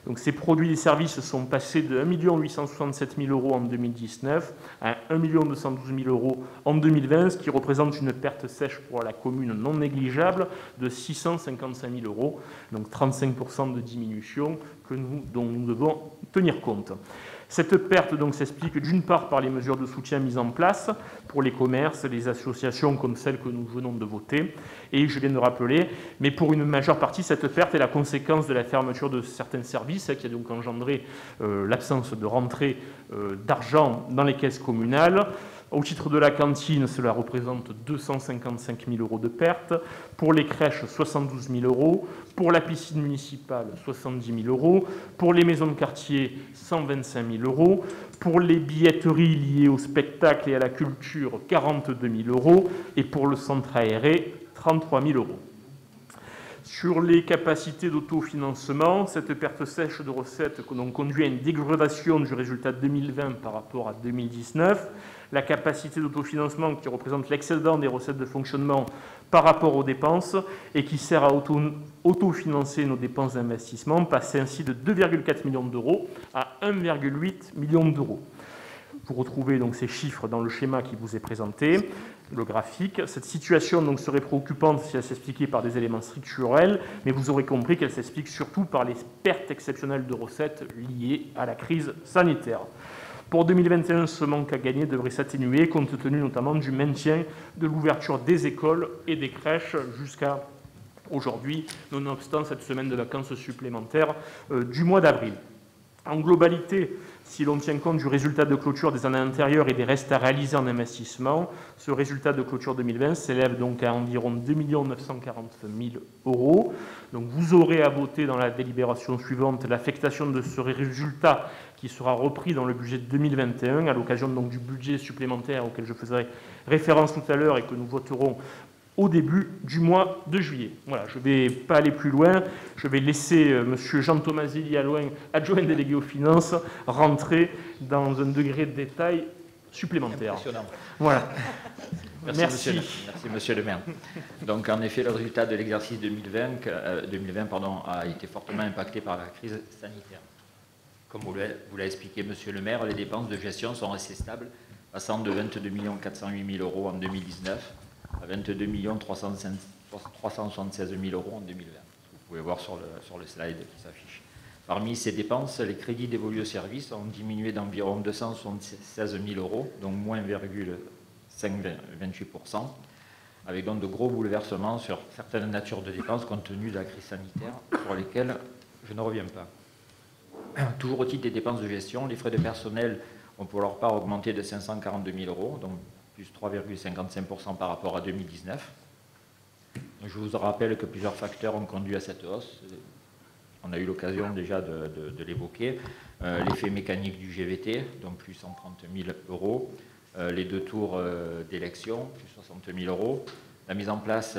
Donc, ces produits et services sont passés de 1 867 000 € en 2019 à 1 212 000 € en 2020, ce qui représente une perte sèche pour la commune non négligeable de 655 000 €, donc 35% de diminution dont nous devons tenir compte. Cette perte s'explique d'une part par les mesures de soutien mises en place pour les commerces, les associations comme celles que nous venons de voter, et je viens de rappeler, mais pour une majeure partie, cette perte est la conséquence de la fermeture de certains services qui a donc engendré l'absence de rentrée d'argent dans les caisses communales. Au titre de la cantine, cela représente 255 000 € de pertes. Pour les crèches, 72 000 €. Pour la piscine municipale, 70 000 €. Pour les maisons de quartier, 125 000 €. Pour les billetteries liées au spectacle et à la culture, 42 000 €. Et pour le centre aéré, 33 000 €. Sur les capacités d'autofinancement, cette perte sèche de recettes conduit à une dégradation du résultat 2020 par rapport à 2019. La capacité d'autofinancement, qui représente l'excédent des recettes de fonctionnement par rapport aux dépenses et qui sert à autofinancer nos dépenses d'investissement, passe ainsi de 2,4 millions d'euros à 1,8 million d'euros. Vous retrouvez donc ces chiffres dans le schéma qui vous est présenté, le graphique. Cette situation donc serait préoccupante si elle s'expliquait par des éléments structurels, mais vous aurez compris qu'elle s'explique surtout par les pertes exceptionnelles de recettes liées à la crise sanitaire. Pour 2021, ce manque à gagner devrait s'atténuer, compte tenu notamment du maintien de l'ouverture des écoles et des crèches jusqu'à aujourd'hui, nonobstant cette semaine de vacances supplémentaires du mois d'avril. En globalité, si l'on tient compte du résultat de clôture des années antérieures et des restes à réaliser en investissement, ce résultat de clôture 2020 s'élève donc à environ 2 940 000 €. Donc vous aurez à voter dans la délibération suivante l'affectation de ce résultat qui sera repris dans le budget de 2021 à l'occasion donc du budget supplémentaire auquel je faisais référence tout à l'heure et que nous voterons au début du mois de juillet. Voilà, je ne vais pas aller plus loin. Je vais laisser M. Jean Tomaselli, adjoint délégué aux finances, rentrer dans un degré de détail supplémentaire. Impressionnant. Voilà. Merci, monsieur le maire. Donc, en effet, le résultat de l'exercice 2020 a été fortement impacté par la crise sanitaire. Comme vous l'avez expliqué, monsieur le maire, les dépenses de gestion sont restées stables, passant de 22 408 000 € en 2019 à 22 376 000 € en 2020. Vous pouvez voir sur le slide qui s'affiche. Parmi ces dépenses, les crédits dévolus au service ont diminué d'environ 276 000 €, donc moins 0,28%, avec donc de gros bouleversements sur certaines natures de dépenses compte tenu de la crise sanitaire, sur lesquelles je ne reviens pas. Toujours au titre des dépenses de gestion, les frais de personnel ont pour leur part augmenté de 542 000 €, donc plus 3,55% par rapport à 2019. Je vous rappelle que plusieurs facteurs ont conduit à cette hausse. On a eu l'occasion déjà de l'évoquer. L'effet mécanique du GVT, donc plus 130 000 €. Les 2 tours d'élection, plus 60 000 €. La mise en place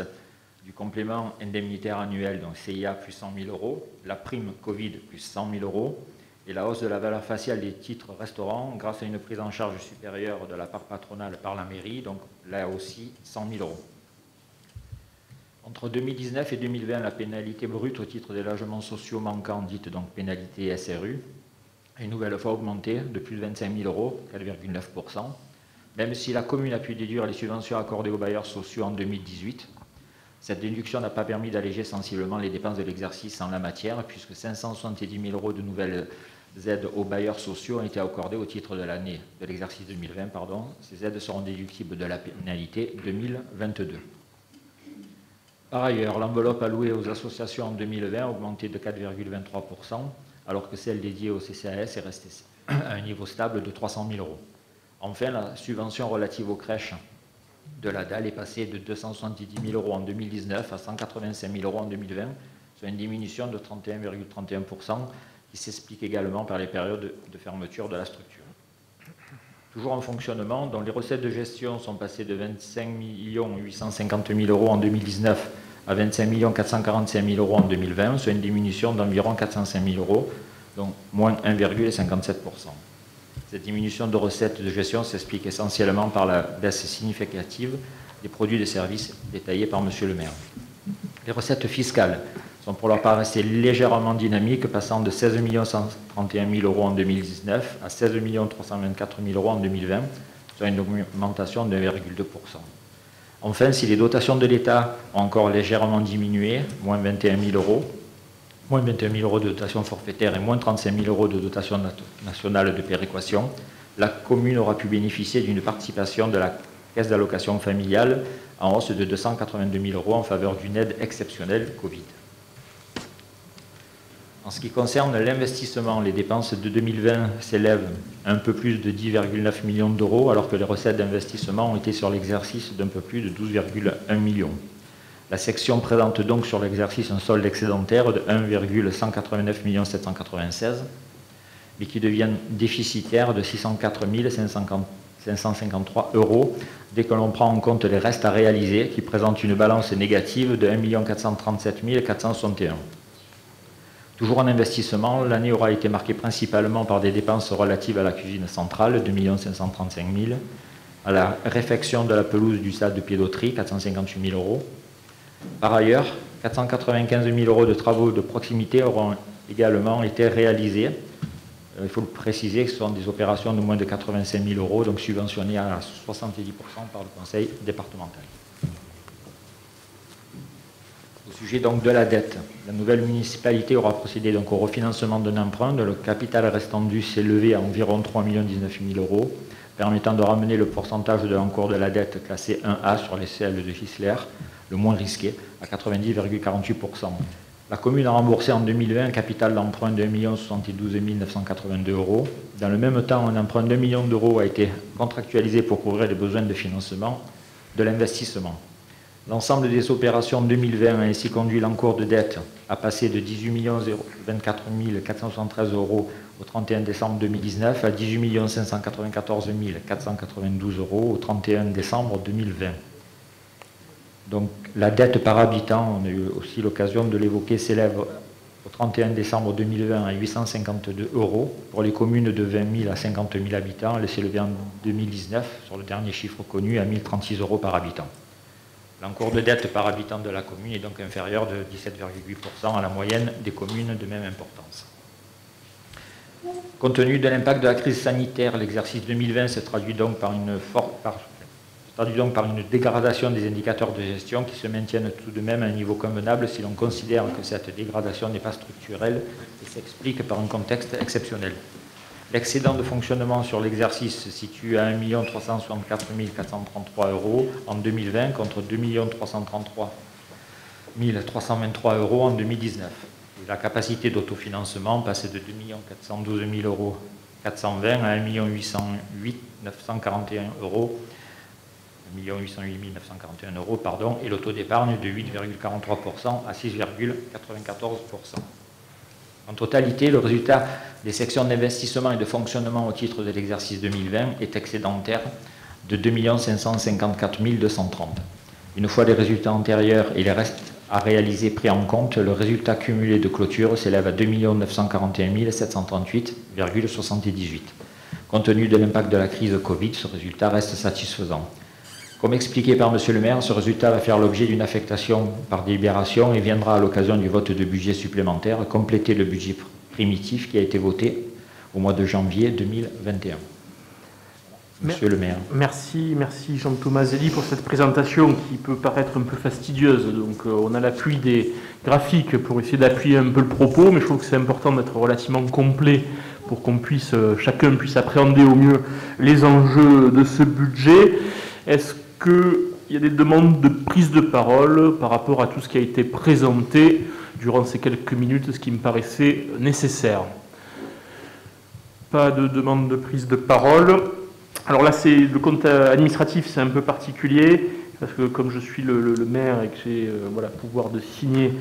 du complément indemnitaire annuel, donc CIA, plus 100 000 €. La prime Covid, plus 100 000 €. Et la hausse de la valeur faciale des titres restaurants grâce à une prise en charge supérieure de la part patronale par la mairie, donc là aussi 100 000 €. Entre 2019 et 2020, la pénalité brute au titre des logements sociaux manquants, dite donc pénalité SRU, a une nouvelle fois augmenté de plus de 25 000 €, 4,9%, même si la commune a pu déduire les subventions accordées aux bailleurs sociaux en 2018. Cette déduction n'a pas permis d'alléger sensiblement les dépenses de l'exercice en la matière, puisque 570 000 € de nouvelles aides aux bailleurs sociaux ont été accordées au titre de l'année de l'exercice 2020. Ces aides seront déductibles de la pénalité 2022. Par ailleurs, l'enveloppe allouée aux associations en 2020 a augmenté de 4,23%, alors que celle dédiée au CCAS est restée à un niveau stable de 300 000 €. Enfin, la subvention relative aux crèches de la DAL est passée de 270 000 € en 2019 à 185 000 € en 2020, soit une diminution de 31,31%, qui s'explique également par les périodes de fermeture de la structure. Toujours en fonctionnement, dont les recettes de gestion sont passées de 25 850 000 € en 2019 à 25 445 000 € en 2020, soit une diminution d'environ 405 000 €, donc moins 1,57%. Cette diminution de recettes de gestion s'explique essentiellement par la baisse significative des produits et des services détaillés par monsieur le maire. Les recettes fiscales sont pour leur part restées légèrement dynamiques, passant de 16 131 000 € en 2019 à 16 324 000 € en 2020, soit une augmentation de 1,2%. Enfin, si les dotations de l'État ont encore légèrement diminué, moins 21 000 €, moins 21 000 € de dotation forfaitaire et moins 35 000 € de dotation nationale de péréquation, la commune aura pu bénéficier d'une participation de la caisse d'allocation familiale en hausse de 282 000 € en faveur d'une aide exceptionnelle Covid. En ce qui concerne l'investissement, les dépenses de 2020 s'élèvent à un peu plus de 10,9 millions d'euros, alors que les recettes d'investissement ont été sur l'exercice d'un peu plus de 12,1 millions. La section présente donc sur l'exercice un solde excédentaire de 1,189 796 000, mais qui devient déficitaire de 604 553 euros dès que l'on prend en compte les restes à réaliser, qui présentent une balance négative de 1 437 461. Toujours en investissement, l'année aura été marquée principalement par des dépenses relatives à la cuisine centrale, 2 535 000, à la réfection de la pelouse du stade de Piédotterie, 458 000 euros. Par ailleurs, 495 000 euros de travaux de proximité auront également été réalisés. Il faut le préciser que ce sont des opérations de moins de 85 000 euros, donc subventionnées à 70% par le conseil départemental. Au sujet donc de la dette, la nouvelle municipalité aura procédé donc au refinancement d'un emprunt dont le capital restant dû s'est levé à environ 3 019 000 euros, permettant de ramener le pourcentage de l'encours de la dette classé 1A sur les CL de Gisler, le moins risqué, à 90,48%. La commune a remboursé en 2020 un capital d'emprunt de 1 072 982 euros. Dans le même temps, un emprunt de 1 million d'euros a été contractualisé pour couvrir les besoins de financement de l'investissement. L'ensemble des opérations 2020 a ainsi conduit l'encours de dette à passer de 18 024 473 euros au 31 décembre 2019 à 18 594 492 euros au 31 décembre 2020. Donc la dette par habitant, on a eu aussi l'occasion de l'évoquer, s'élève au 31 décembre 2020 à 852 euros pour les communes de 20 000 à 50 000 habitants. Elle s'est levée en 2019, sur le dernier chiffre connu, à 1 036 euros par habitant. L'encours de dette par habitant de la commune est donc inférieur de 17,8% à la moyenne des communes de même importance. Compte tenu de l'impact de la crise sanitaire, l'exercice 2020 se traduit donc par une dégradation des indicateurs de gestion qui se maintiennent tout de même à un niveau convenable si l'on considère que cette dégradation n'est pas structurelle et s'explique par un contexte exceptionnel. L'excédent de fonctionnement sur l'exercice se situe à 1 364 433 euros en 2020 contre 2 333 323 euros en 2019. Et la capacité d'autofinancement passe de 2 412 420 à 1 808 941 euros. 1 808 941 euros, et le taux d'épargne de 8,43% à 6,94%. En totalité, le résultat des sections d'investissement et de fonctionnement au titre de l'exercice 2020 est excédentaire de 2 554 230. Une fois les résultats antérieurs et les restes à réaliser pris en compte, le résultat cumulé de clôture s'élève à 2 941 738,78. Compte tenu de l'impact de la crise Covid, ce résultat reste satisfaisant. Comme expliqué par M. le maire, ce résultat va faire l'objet d'une affectation par délibération et viendra à l'occasion du vote de budget supplémentaire compléter le budget primitif qui a été voté au mois de janvier 2021. Monsieur le maire. Merci Jean-Thomas Zélie pour cette présentation qui peut paraître un peu fastidieuse. Donc on a l'appui des graphiques pour essayer d'appuyer un peu le propos, mais je trouve que c'est important d'être relativement complet pour qu'on puisse, chacun puisse appréhender au mieux les enjeux de ce budget. Est-ce qu'il y a des demandes de prise de parole par rapport à tout ce qui a été présenté durant ces quelques minutes, ce qui me paraissait nécessaire? Pas de demande de prise de parole. Alors là, le compte administratif, c'est un peu particulier, parce que comme je suis le maire et que j'ai pouvoir de signer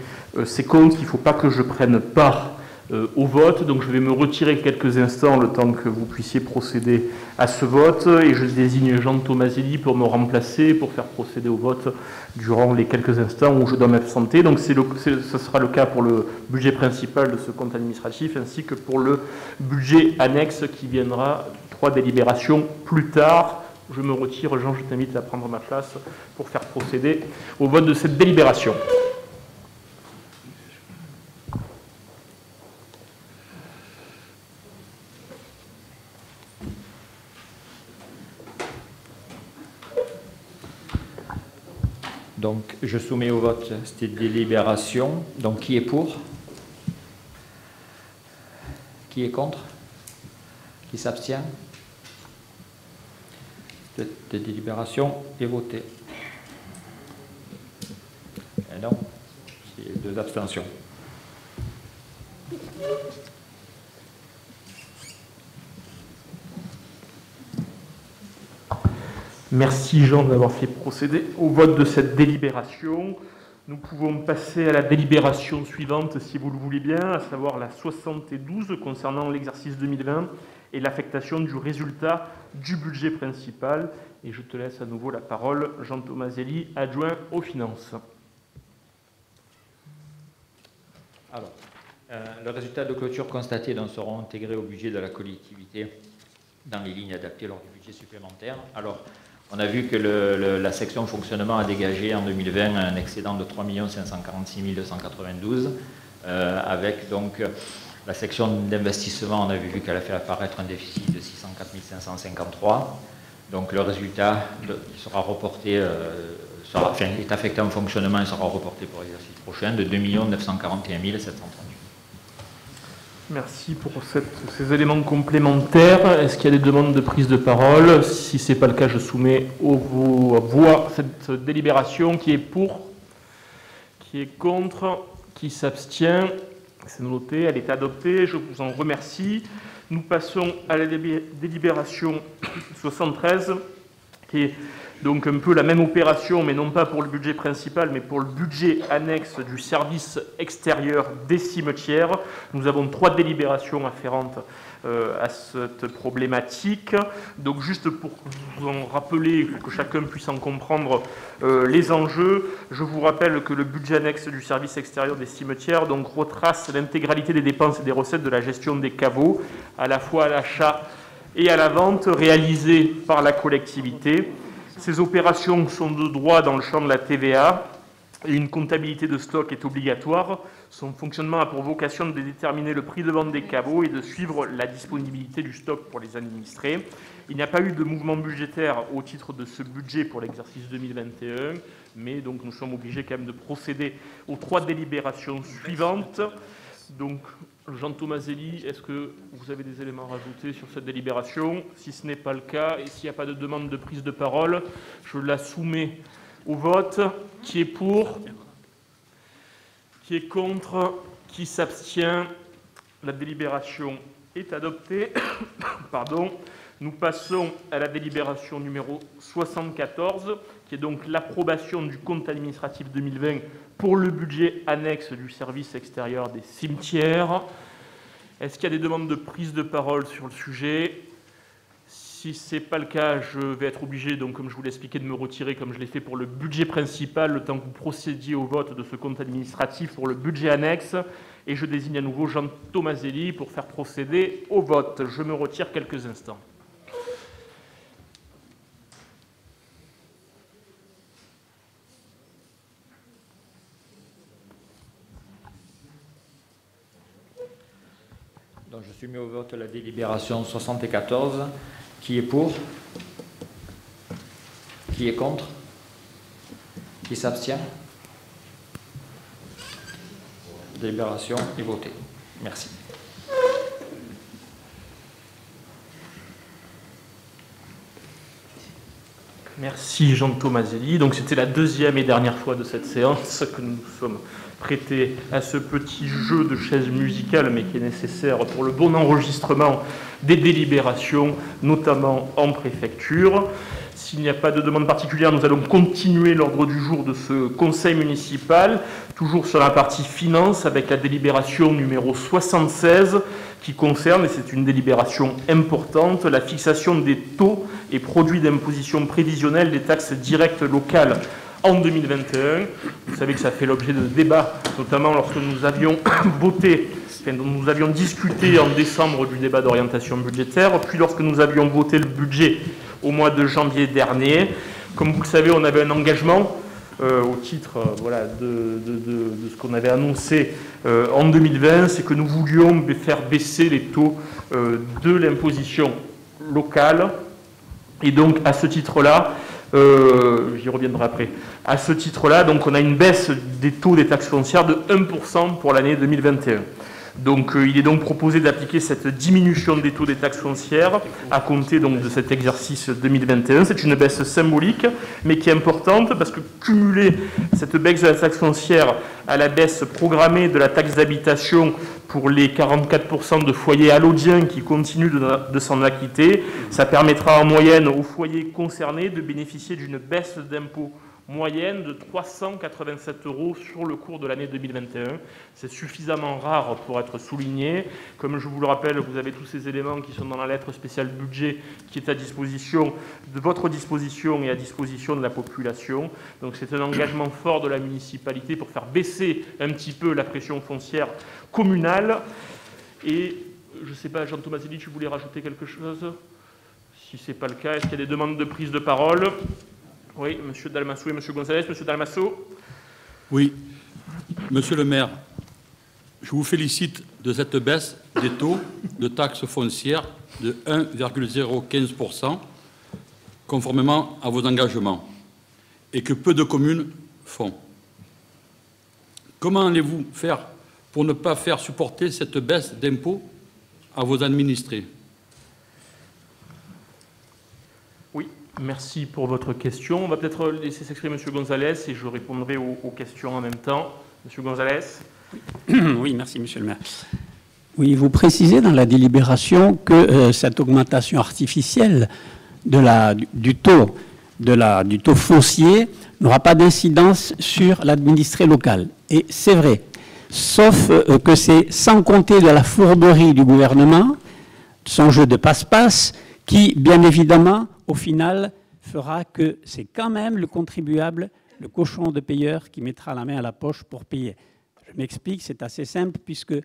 ces comptes, il ne faut pas que je prenne part au vote. Donc je vais me retirer quelques instants, le temps que vous puissiez procéder à ce vote, et je désigne Jean-Thomas Zélie pour me remplacer, pour faire procéder au vote durant les quelques instants où je dois m'absenter. Donc ce sera le cas pour le budget principal de ce compte administratif, ainsi que pour le budget annexe qui viendra 3 délibérations plus tard. Je me retire. Jean, je t'invite à prendre ma place pour faire procéder au vote de cette délibération. Donc, je soumets au vote cette délibération. Donc, qui est pour? Qui est contre? Qui s'abstient? Cette délibération est votée. Et non, c'est 2 abstentions. Merci Jean d'avoir fait procéder au vote de cette délibération. Nous pouvons passer à la délibération suivante, si vous le voulez bien, à savoir la 72 concernant l'exercice 2020 et l'affectation du résultat du budget principal. Et je te laisse à nouveau la parole, Jean Tomaselli, adjoint aux finances. Alors, le résultat de clôture constaté seront intégrés au budget de la collectivité dans les lignes adaptées lors du budget supplémentaire. Alors, on a vu que la section fonctionnement a dégagé en 2020 un excédent de 3 546 292, avec donc la section d'investissement, on a vu qu'elle a fait apparaître un déficit de 604 553. Donc le résultat sera reporté, est affecté en fonctionnement et sera reporté pour l'exercice prochain de 2 941 738. Merci pour ces éléments complémentaires. Est-ce qu'il y a des demandes de prise de parole? Si ce n'est pas le cas, je soumets à voix cette délibération. Qui est pour? Qui est contre? Qui s'abstient? C'est noté, elle est adoptée. Je vous en remercie. Nous passons à la délibération 73, qui est donc un peu la même opération, mais non pas pour le budget principal, mais pour le budget annexe du service extérieur des cimetières. Nous avons 3 délibérations afférentes à cette problématique. Donc juste pour vous en rappeler, pour que chacun puisse en comprendre les enjeux, je vous rappelle que le budget annexe du service extérieur des cimetières donc, retrace l'intégralité des dépenses et des recettes de la gestion des caveaux, à la fois à l'achat et à la vente, réalisées par la collectivité. Ces opérations sont de droit dans le champ de la TVA et une comptabilité de stock est obligatoire. Son fonctionnement a pour vocation de déterminer le prix de vente des caveaux et de suivre la disponibilité du stock pour les administrés. Il n'y a pas eu de mouvement budgétaire au titre de ce budget pour l'exercice 2021, mais donc nous sommes obligés quand même de procéder aux 3 délibérations suivantes. Donc, Jean Tomaselli, est-ce que vous avez des éléments à rajouter sur cette délibération? Si ce n'est pas le cas, et s'il n'y a pas de demande de prise de parole, je la soumets au vote. Qui est pour? Qui est contre? Qui s'abstient? La délibération est adoptée. Pardon. Nous passons à la délibération numéro 74, qui est donc l'approbation du compte administratif 2020 pour le budget annexe du service extérieur des cimetières. Est-ce qu'il y a des demandes de prise de parole sur le sujet? Si ce n'est pas le cas, je vais être obligé, donc, comme je vous l'ai expliqué, de me retirer, comme je l'ai fait pour le budget principal, le temps que vous procédiez au vote de ce compte administratif pour le budget annexe. Et je désigne à nouveau Jean Tomaselli pour faire procéder au vote. Je me retire quelques instants. Donc je soumets au vote la délibération 74. Qui est pour? Qui est contre? Qui s'abstient? La délibération est votée. Merci. Merci Jean Tomaselli. Donc c'était la 2e et dernière fois de cette séance que nous sommes prêtés à ce petit jeu de chaises musicales, mais qui est nécessaire pour le bon enregistrement des délibérations, notamment en préfecture. S'il n'y a pas de demande particulière, nous allons continuer l'ordre du jour de ce conseil municipal, toujours sur la partie finance, avec la délibération numéro 76, qui concerne, et c'est une délibération importante, la fixation des taux et produits d'imposition prévisionnelle des taxes directes locales en 2021. Vous savez que ça fait l'objet de débats, notamment lorsque nous avions voté, nous avions discuté en décembre du débat d'orientation budgétaire, puis lorsque nous avions voté le budget au mois de janvier dernier. Comme vous le savez, on avait un engagement au titre de ce qu'on avait annoncé en 2020, c'est que nous voulions faire baisser les taux de l'imposition locale. Et donc, à ce titre-là, j'y reviendrai après, à ce titre-là, donc on a une baisse des taux des taxes foncières de 1% pour l'année 2021. Donc, il est donc proposé d'appliquer cette diminution des taux des taxes foncières à compter donc de cet exercice 2021. C'est une baisse symbolique, mais qui est importante parce que cumuler cette baisse de la taxe foncière à la baisse programmée de la taxe d'habitation pour les 44% de foyers halodiens qui continuent de s'en acquitter. Ça permettra en moyenne aux foyers concernés de bénéficier d'une baisse d'impôt moyenne de 387 € sur le cours de l'année 2021. C'est suffisamment rare pour être souligné. Comme je vous le rappelle, vous avez tous ces éléments qui sont dans la lettre spéciale budget qui est à disposition, de votre disposition et à disposition de la population. Donc c'est un engagement fort de la municipalité pour faire baisser un petit peu la pression foncière communale. Et je ne sais pas, Jean Tomaselli, tu voulais rajouter quelque chose? Si ce n'est pas le cas, est-ce qu'il y a des demandes de prise de parole? Oui, M. Dalmasso et M. Gonzalez. M. Dalmasso. Oui. Monsieur le maire, je vous félicite de cette baisse des taux de taxes foncières de 1,015%, conformément à vos engagements, et que peu de communes font. Comment allez-vous faire pour ne pas faire supporter cette baisse d'impôts à vos administrés? Oui. Merci pour votre question. On va peut-être laisser s'exprimer M. Gonzalez et je répondrai aux questions en même temps. M. Gonzalez. Oui, merci, Monsieur le maire. Oui, vous précisez dans la délibération que cette augmentation artificielle du taux foncier n'aura pas d'incidence sur l'administré local. Et c'est vrai, sauf que c'est sans compter de la fourberie du gouvernement, son jeu de passe-passe, qui, bien évidemment, au final, fera que c'est quand même le contribuable, le cochon de payeur, qui mettra la main à la poche pour payer. Je m'explique, c'est assez simple, puisque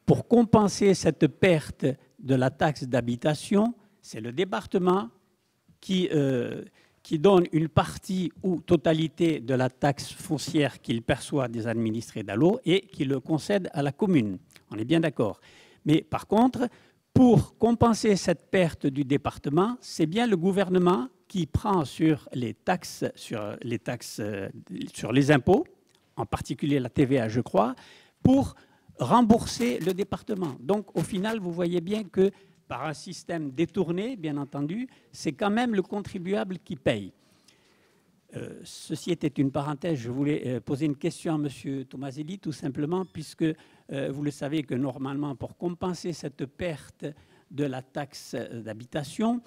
pour compenser cette perte de la taxe d'habitation, c'est le département qui donne une partie ou totalité de la taxe foncière qu'il perçoit des administrés d'ALO et qui le concède à la commune. On est bien d'accord. Mais par contre, pour compenser cette perte du département, c'est bien le gouvernement qui prend sur les impôts, en particulier la TVA, je crois, pour rembourser le département. Donc, au final, vous voyez bien que par un système détourné, bien entendu, c'est quand même le contribuable qui paye. Ceci était une parenthèse. Je voulais poser une question à M. Tomaselli, tout simplement, puisque vous le savez que normalement, pour compenser cette perte de la taxe d'habitation,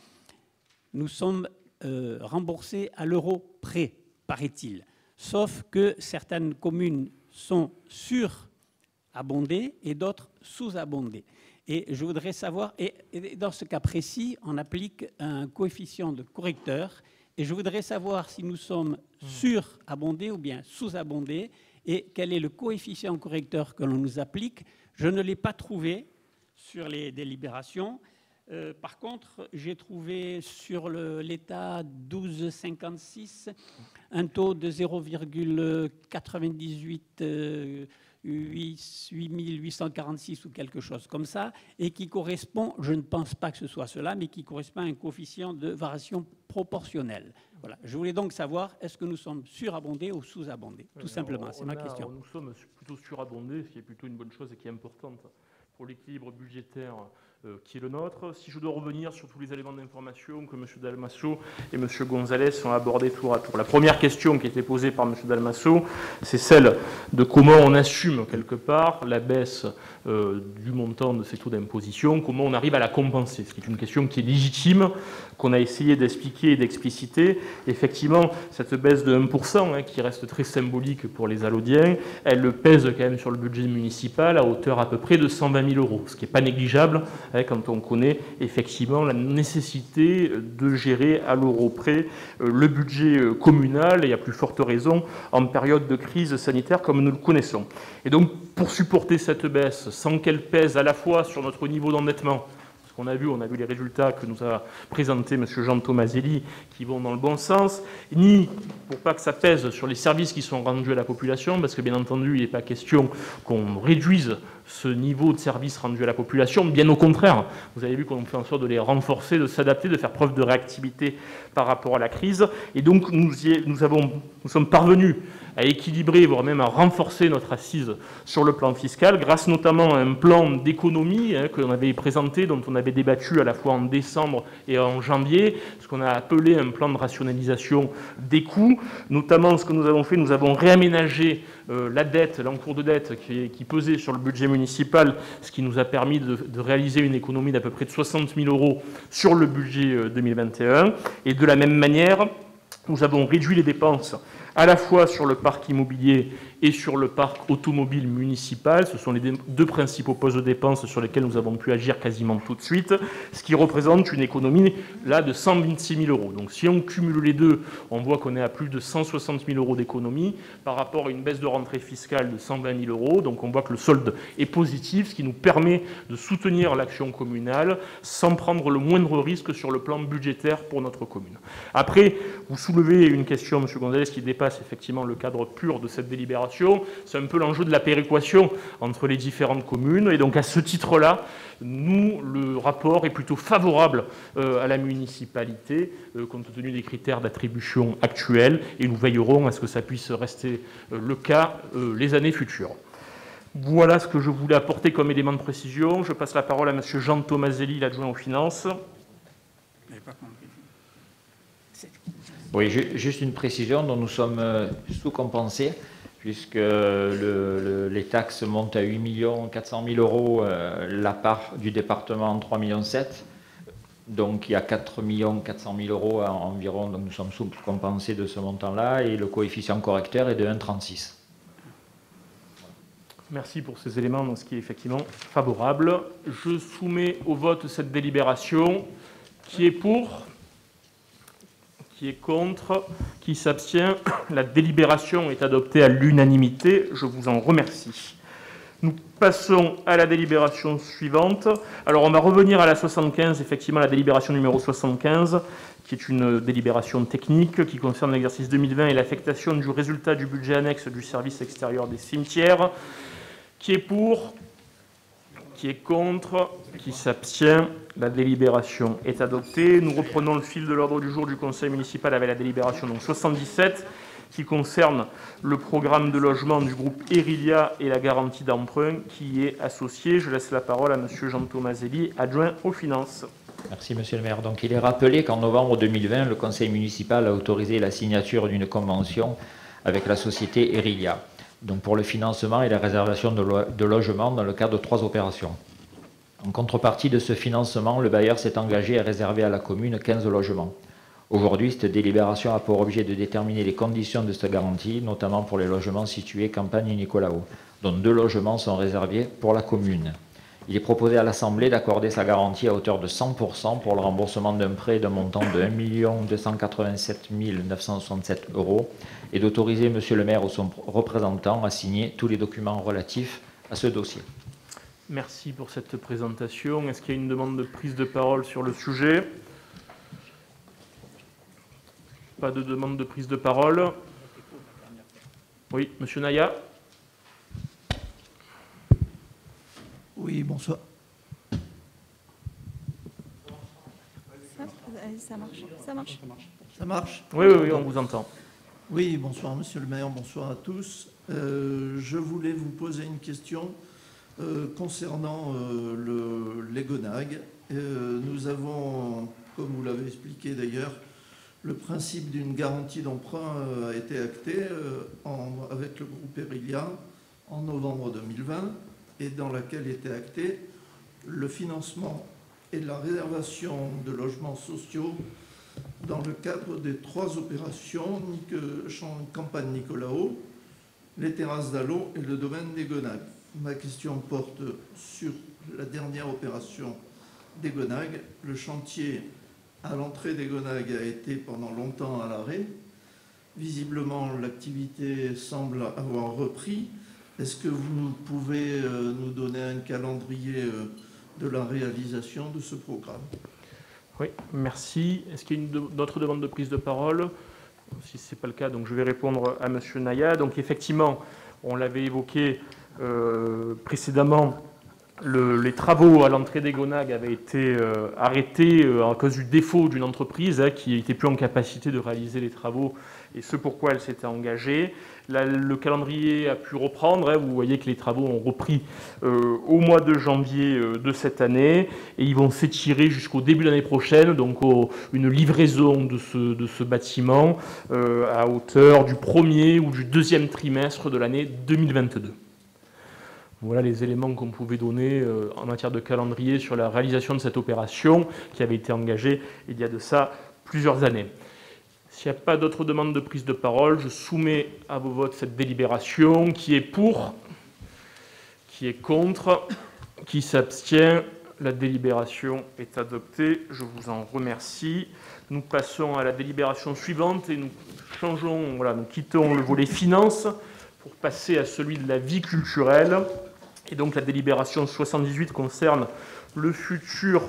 nous sommes remboursés à l'euro près, paraît-il. Sauf que certaines communes sont surabondées et d'autres sous-abondées. Et je voudrais savoir, et dans ce cas précis, on applique un coefficient de correcteur. Et je voudrais savoir si nous sommes surabondés ou bien sous-abondés et quel est le coefficient correcteur que l'on nous applique. Je ne l'ai pas trouvé sur les délibérations. Par contre, j'ai trouvé sur l'État 1256 un taux de 0,98 8846 ou quelque chose comme ça, et qui correspond, je ne pense pas que ce soit cela, mais qui correspond à un coefficient de variation proportionnelle. Voilà. Je voulais donc savoir, est-ce que nous sommes surabondés ou sous-abondés? Tout simplement, c'est ma question. Nous sommes plutôt surabondés, ce qui est plutôt une bonne chose et qui est importante pour l'équilibre budgétaire qui est le nôtre. Si je dois revenir sur tous les éléments d'information que M. Dalmasso et M. Gonzalez ont abordés tour à tour. La première question qui était posée par M. Dalmasso, c'est celle de comment on assume quelque part la baisse du montant de ces taux d'imposition, comment on arrive à la compenser. Ce qui est une question qui est légitime, qu'on a essayé d'expliquer et d'expliciter. Effectivement, cette baisse de 1%, qui reste très symbolique pour les Alaudiens, elle pèse quand même sur le budget municipal à hauteur à peu près de 120 000 €, ce qui n'est pas négligeable quand on connaît effectivement la nécessité de gérer à l'euro près le budget communal, et à plus forte raison en période de crise sanitaire comme nous le connaissons. Et donc, pour supporter cette baisse, sans qu'elle pèse à la fois sur notre niveau d'endettement, on a vu les résultats que nous a présentés M. Jean Tomaselli qui vont dans le bon sens, ni pour pas que ça pèse sur les services qui sont rendus à la population, parce que bien entendu, il n'est pas question qu'on réduise ce niveau de service rendu à la population, bien au contraire. Vous avez vu qu'on fait en sorte de les renforcer, de s'adapter, de faire preuve de réactivité par rapport à la crise. Et donc, nous sommes parvenus à équilibrer, voire même à renforcer notre assise sur le plan fiscal, grâce notamment à un plan d'économie que l'on avait présenté, dont on avait débattu à la fois en décembre et en janvier, ce qu'on a appelé un plan de rationalisation des coûts. Notamment, ce que nous avons fait, nous avons réaménagé la dette, l'encours de dette qui pesait sur le budget municipal, ce qui nous a permis de réaliser une économie d'à peu près de 60 000 € sur le budget 2021. Et de la même manière, nous avons réduit les dépenses à la fois sur le parc immobilier et sur le parc automobile municipal. Ce sont les deux principaux postes de dépenses sur lesquels nous avons pu agir quasiment tout de suite, ce qui représente une économie là de 126 000 €. Donc si on cumule les deux, on voit qu'on est à plus de 160 000 € d'économie par rapport à une baisse de rentrée fiscale de 120 000 €. Donc on voit que le solde est positif, ce qui nous permet de soutenir l'action communale sans prendre le moindre risque sur le plan budgétaire pour notre commune. Après, vous soulevez une question, M. Gonzalez, qui dépasse effectivement le cadre pur de cette délibération. C'est un peu l'enjeu de la péréquation entre les différentes communes. Et donc, à ce titre-là, nous, le rapport est plutôt favorable à la municipalité, compte tenu des critères d'attribution actuels. Et nous veillerons à ce que ça puisse rester le cas les années futures. Voilà ce que je voulais apporter comme élément de précision. Je passe la parole à M. Jean Tomaselli, l'adjoint aux finances. Oui, juste une précision dont nous sommes sous-compensés, puisque les taxes montent à 8 400 000 €, la part du département 3,7 millions. Donc il y a 4 400 000 € environ, donc nous sommes sous-compensés de ce montant-là, et le coefficient correcteur est de 1,36. Merci pour ces éléments, ce qui est effectivement favorable. Je soumets au vote cette délibération. Qui est pour ? Qui est contre? Qui s'abstient? La délibération est adoptée à l'unanimité. Je vous en remercie. Nous passons à la délibération suivante. Alors, on va revenir à la 75, effectivement, la délibération numéro 75, qui est une délibération technique qui concerne l'exercice 2020 et l'affectation du résultat du budget annexe du service extérieur des cimetières. Qui est pour? Qui est contre? Qui s'abstient? La délibération est adoptée. Nous reprenons le fil de l'ordre du jour du conseil municipal avec la délibération donc 77 qui concerne le programme de logement du groupe Erilia et la garantie d'emprunt qui y est associée. Je laisse la parole à M. Jean Tomaselli, adjoint aux finances. Merci, Monsieur le maire. Donc, il est rappelé qu'en novembre 2020, le conseil municipal a autorisé la signature d'une convention avec la société Erilia, donc pour le financement et la réservation de logements dans le cadre de 3 opérations. En contrepartie de ce financement, le bailleur s'est engagé à réserver à la commune 15 logements. Aujourd'hui, cette délibération a pour objet de déterminer les conditions de cette garantie, notamment pour les logements situés campagne Nicolao, dont 2 logements sont réservés pour la commune. Il est proposé à l'Assemblée d'accorder sa garantie à hauteur de 100% pour le remboursement d'un prêt d'un montant de 1 287 967 € et d'autoriser Monsieur le maire ou son représentant à signer tous les documents relatifs à ce dossier. Merci pour cette présentation. Est-ce qu'il y a une demande de prise de parole sur le sujet? Pas de demande de prise de parole. Oui, Monsieur Naya. Oui, bonsoir. Ça marche. Ça marche. Ça marche? Oui, oui, oui, on vous entend. Oui, bonsoir Monsieur le maire, bonsoir à tous. Je voulais vous poser une question concernant l'EGONAG. Nous avons, comme vous l'avez expliqué d'ailleurs, le principe d'une garantie d'emprunt a été acté avec le groupe Erilia en novembre 2020 et dans laquelle était acté le financement et la réservation de logements sociaux dans le cadre des 3 opérations campagne Nicolao, les terrasses d'Allot et le domaine d'Egonag. Ma question porte sur la dernière opération d'Egonag. Le chantier à l'entrée d'Egonag a été pendant longtemps à l'arrêt. Visiblement, l'activité semble avoir repris. Est-ce que vous pouvez nous donner un calendrier de la réalisation de ce programme? Oui, merci. Est-ce qu'il y a une autre demande de prise de parole? Si ce n'est pas le cas, donc je vais répondre à M. Naya. Donc effectivement, on l'avait évoqué précédemment, les travaux à l'entrée des Gonagues avaient été arrêtés à cause du défaut d'une entreprise qui n'était plus en capacité de réaliser les travaux, et ce pourquoi elle s'était engagée. Là, le calendrier a pu reprendre. Vous voyez que les travaux ont repris au mois de janvier de cette année, et ils vont s'étirer jusqu'au début de l'année prochaine, donc une livraison de ce bâtiment à hauteur du premier ou du deuxième trimestre de l'année 2022. Voilà les éléments qu'on pouvait donner en matière de calendrier sur la réalisation de cette opération qui avait été engagée il y a de ça plusieurs années. S'il n'y a pas d'autres demandes de prise de parole, je soumets à vos votes cette délibération. Qui est pour? Qui est contre? Qui s'abstient? La délibération est adoptée. Je vous en remercie. Nous passons à la délibération suivante et nous changeons, nous quittons le volet finances pour passer à celui de la vie culturelle. Et donc la délibération 78 concerne le futur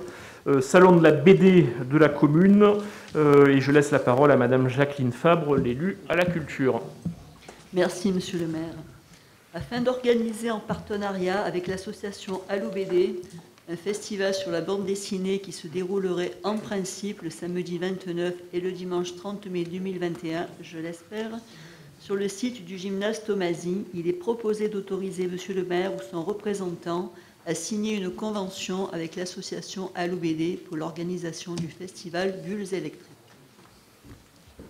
salon de la BD de la commune. Et je laisse la parole à Madame Jacqueline Fabre, l'élue à la culture. Merci, Monsieur le maire. Afin d'organiser en partenariat avec l'association Allo BD un festival sur la bande dessinée qui se déroulerait en principe le samedi 29 et le dimanche 30 mai 2021, je l'espère, sur le site du gymnase Thomasy, il est proposé d'autoriser Monsieur le maire ou son représentant à signer une convention avec l'association Allo BD pour l'organisation du festival Bulles électriques.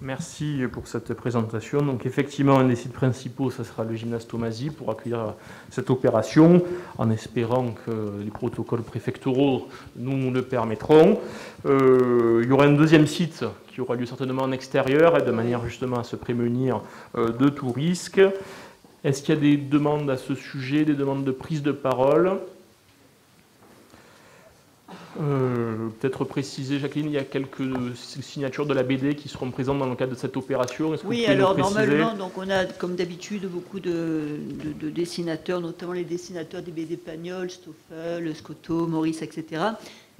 Merci pour cette présentation. Donc effectivement, un des sites principaux, ce sera le gymnase Thomasy pour accueillir cette opération, en espérant que les protocoles préfectoraux nous le permettront. Il y aura un deuxième site qui aura lieu certainement en extérieur, de manière justement à se prémunir de tout risque. Est-ce qu'il y a des demandes à ce sujet, des demandes de prise de parole? Peut-être préciser, Jacqueline, il y a quelques signatures de la BD qui seront présentes dans le cadre de cette opération. Oui, alors normalement, donc on a comme d'habitude beaucoup de dessinateurs, notamment les dessinateurs des BD Pagnol, Stoffel, Scotto, Maurice, etc.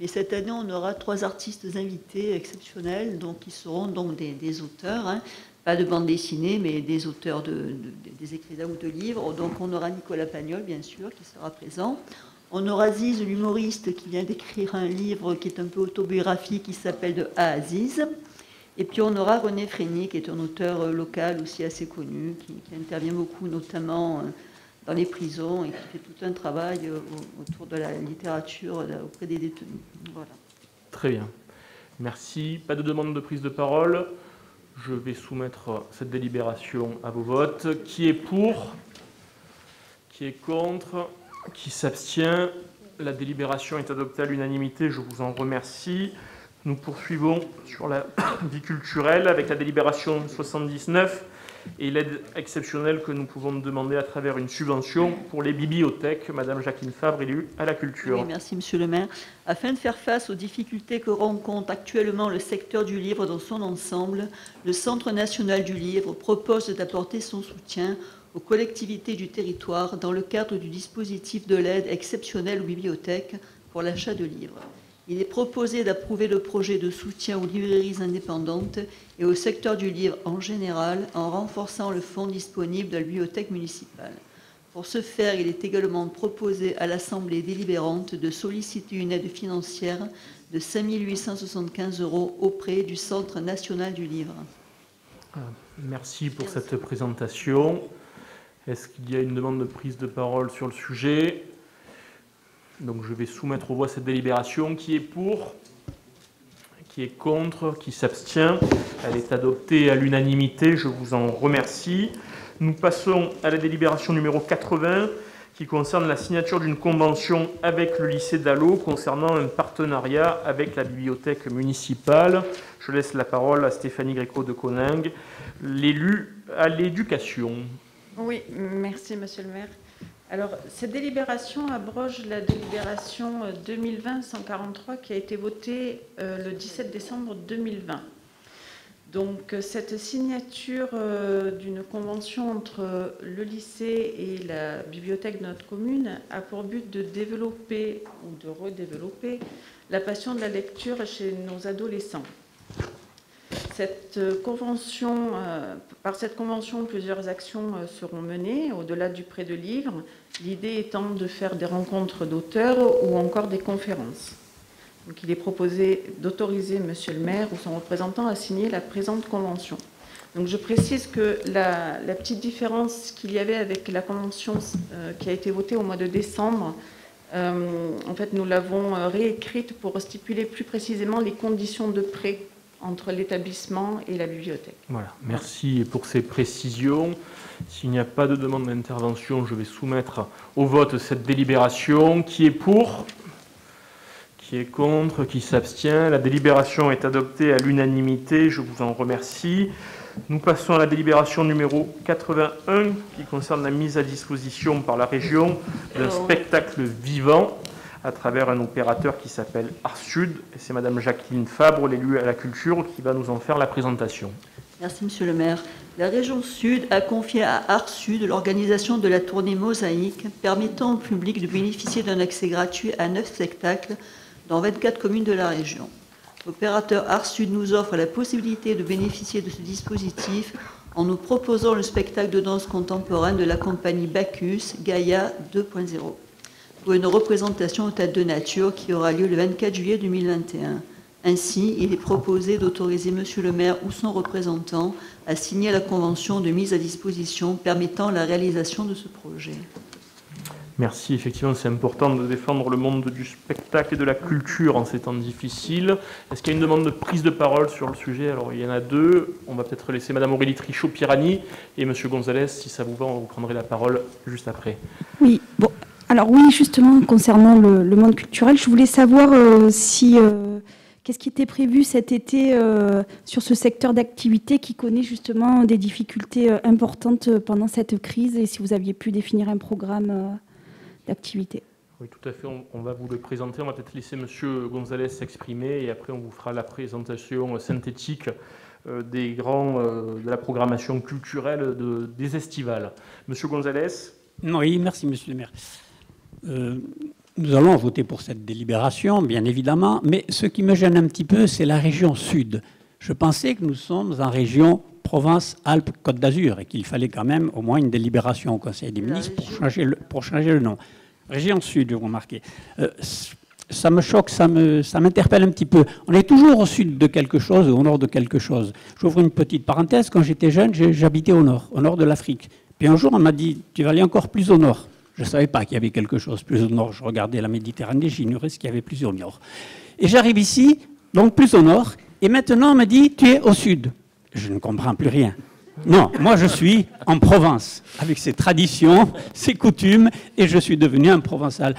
Mais cette année, on aura 3 artistes invités exceptionnels, donc qui seront donc des auteurs, pas de bande dessinée, mais des auteurs des écrivains ou de livres. Donc on aura Nicolas Pagnol, bien sûr, qui sera présent. On aura Ziz, l'humoriste, qui vient d'écrire un livre qui est un peu autobiographique, qui s'appelle De A à Ziz. Et puis on aura René Frény, qui est un auteur local aussi assez connu, qui intervient beaucoup, notamment dans les prisons, et qui fait tout un travail autour de la littérature auprès des détenus. Voilà. Très bien. Merci. Pas de demande de prise de parole. Je vais soumettre cette délibération à vos votes. Qui est pour? Qui est contre? Qui s'abstient? La délibération est adoptée à l'unanimité. Je vous en remercie. Nous poursuivons sur la vie culturelle avec la délibération 79 et l'aide exceptionnelle que nous pouvons demander à travers une subvention pour les bibliothèques. Madame Jacqueline Fabre, élue à la culture. Oui, merci, Monsieur le maire. Afin de faire face aux difficultés que rencontre actuellement le secteur du livre dans son ensemble, le Centre national du livre propose d'apporter son soutien aux collectivités du territoire dans le cadre du dispositif de l'aide exceptionnelle aux bibliothèques pour l'achat de livres. Il est proposé d'approuver le projet de soutien aux librairies indépendantes et au secteur du livre en général en renforçant le fonds disponible de la bibliothèque municipale. Pour ce faire, il est également proposé à l'Assemblée délibérante de solliciter une aide financière de 5 875 € auprès du Centre national du livre. Merci pour cette présentation. Est-ce qu'il y a une demande de prise de parole sur le sujet? Donc je vais soumettre aux voix cette délibération. Qui est pour? Qui est contre? Qui s'abstient? Elle est adoptée à l'unanimité. Je vous en remercie. Nous passons à la délibération numéro 80 qui concerne la signature d'une convention avec le lycée d'Allo concernant un partenariat avec la bibliothèque municipale. Je laisse la parole à Stéphanie Gréco de Coningue, l'élue à l'éducation. Oui, merci Monsieur le maire. Alors, cette délibération abroge la délibération 2020-143 qui a été votée le 17 décembre 2020. Donc, cette signature d'une convention entre le lycée et la bibliothèque de notre commune a pour but de développer ou de redévelopper la passion de la lecture chez nos adolescents. Par cette convention, plusieurs actions seront menées au-delà du prêt de livres, l'idée étant de faire des rencontres d'auteurs ou encore des conférences. Donc, il est proposé d'autoriser Monsieur le maire ou son représentant à signer la présente convention. Donc, je précise que la petite différence qu'il y avait avec la convention qui a été votée au mois de décembre, en fait, nous l'avons réécrite pour stipuler plus précisément les conditions de prêt entre l'établissement et la bibliothèque. Voilà, merci pour ces précisions. S'il n'y a pas de demande d'intervention, je vais soumettre au vote cette délibération. Qui est pour ? Qui est contre? Qui s'abstient? La délibération est adoptée à l'unanimité. Je vous en remercie. Nous passons à la délibération numéro 81 qui concerne la mise à disposition par la région d'un spectacle vivant à travers un opérateur qui s'appelle Art Sud. Et c'est Madame Jacqueline Fabre, l'élue à la culture, qui va nous en faire la présentation. Merci, Monsieur le maire. La région Sud a confié à Art Sud l'organisation de la tournée Mosaïque, permettant au public de bénéficier d'un accès gratuit à 9 spectacles dans 24 communes de la région. L'opérateur Art Sud nous offre la possibilité de bénéficier de ce dispositif en nous proposant le spectacle de danse contemporaine de la compagnie Bacchus, Gaïa 2.0, pour une représentation au théâtre de nature qui aura lieu le 24 juillet 2021. Ainsi, il est proposé d'autoriser Monsieur le maire ou son représentant à signer la convention de mise à disposition permettant la réalisation de ce projet. Merci, effectivement, c'est important de défendre le monde du spectacle et de la culture en ces temps difficiles. Est-ce qu'il y a une demande de prise de parole sur le sujet? Alors, il y en a deux. On va peut-être laisser Madame Aurélie Trichot-Pirani et Monsieur Gonzalez, si ça vous va, vous prendrez la parole juste après. Oui, bon. Alors oui, justement, concernant le monde culturel, je voulais savoir qu'est-ce qui était prévu cet été sur ce secteur d'activité qui connaît justement des difficultés importantes pendant cette crise, et si vous aviez pu définir un programme d'activité. Oui, tout à fait, on va vous le présenter. On va peut-être laisser Monsieur Gonzalez s'exprimer et après on vous fera la présentation synthétique des de la programmation culturelle des estivales. Monsieur Gonzalez. Oui, merci Monsieur le maire. Nous allons voter pour cette délibération, bien évidemment, mais ce qui me gêne un petit peu, c'est la région Sud. Je pensais que nous sommes en région Provence-Alpes-Côte d'Azur et qu'il fallait quand même au moins une délibération au Conseil des ministres pour changer le nom. Région Sud, vous remarquez. Ça me choque, ça m'interpelle un petit peu. On est toujours au sud de quelque chose ou au nord de quelque chose. J'ouvre une petite parenthèse. Quand j'étais jeune, j'habitais au nord de l'Afrique. Puis un jour, on m'a dit, tu vas aller encore plus au nord. Je ne savais pas qu'il y avait quelque chose plus au nord. Je regardais la Méditerranée, j'ignorais ce qu'il y avait plus au nord. Et j'arrive ici, donc plus au nord, et maintenant on me dit, tu es au sud. Je ne comprends plus rien. Non, moi je suis en Provence, avec ses traditions, ses coutumes, et je suis devenu un Provençal,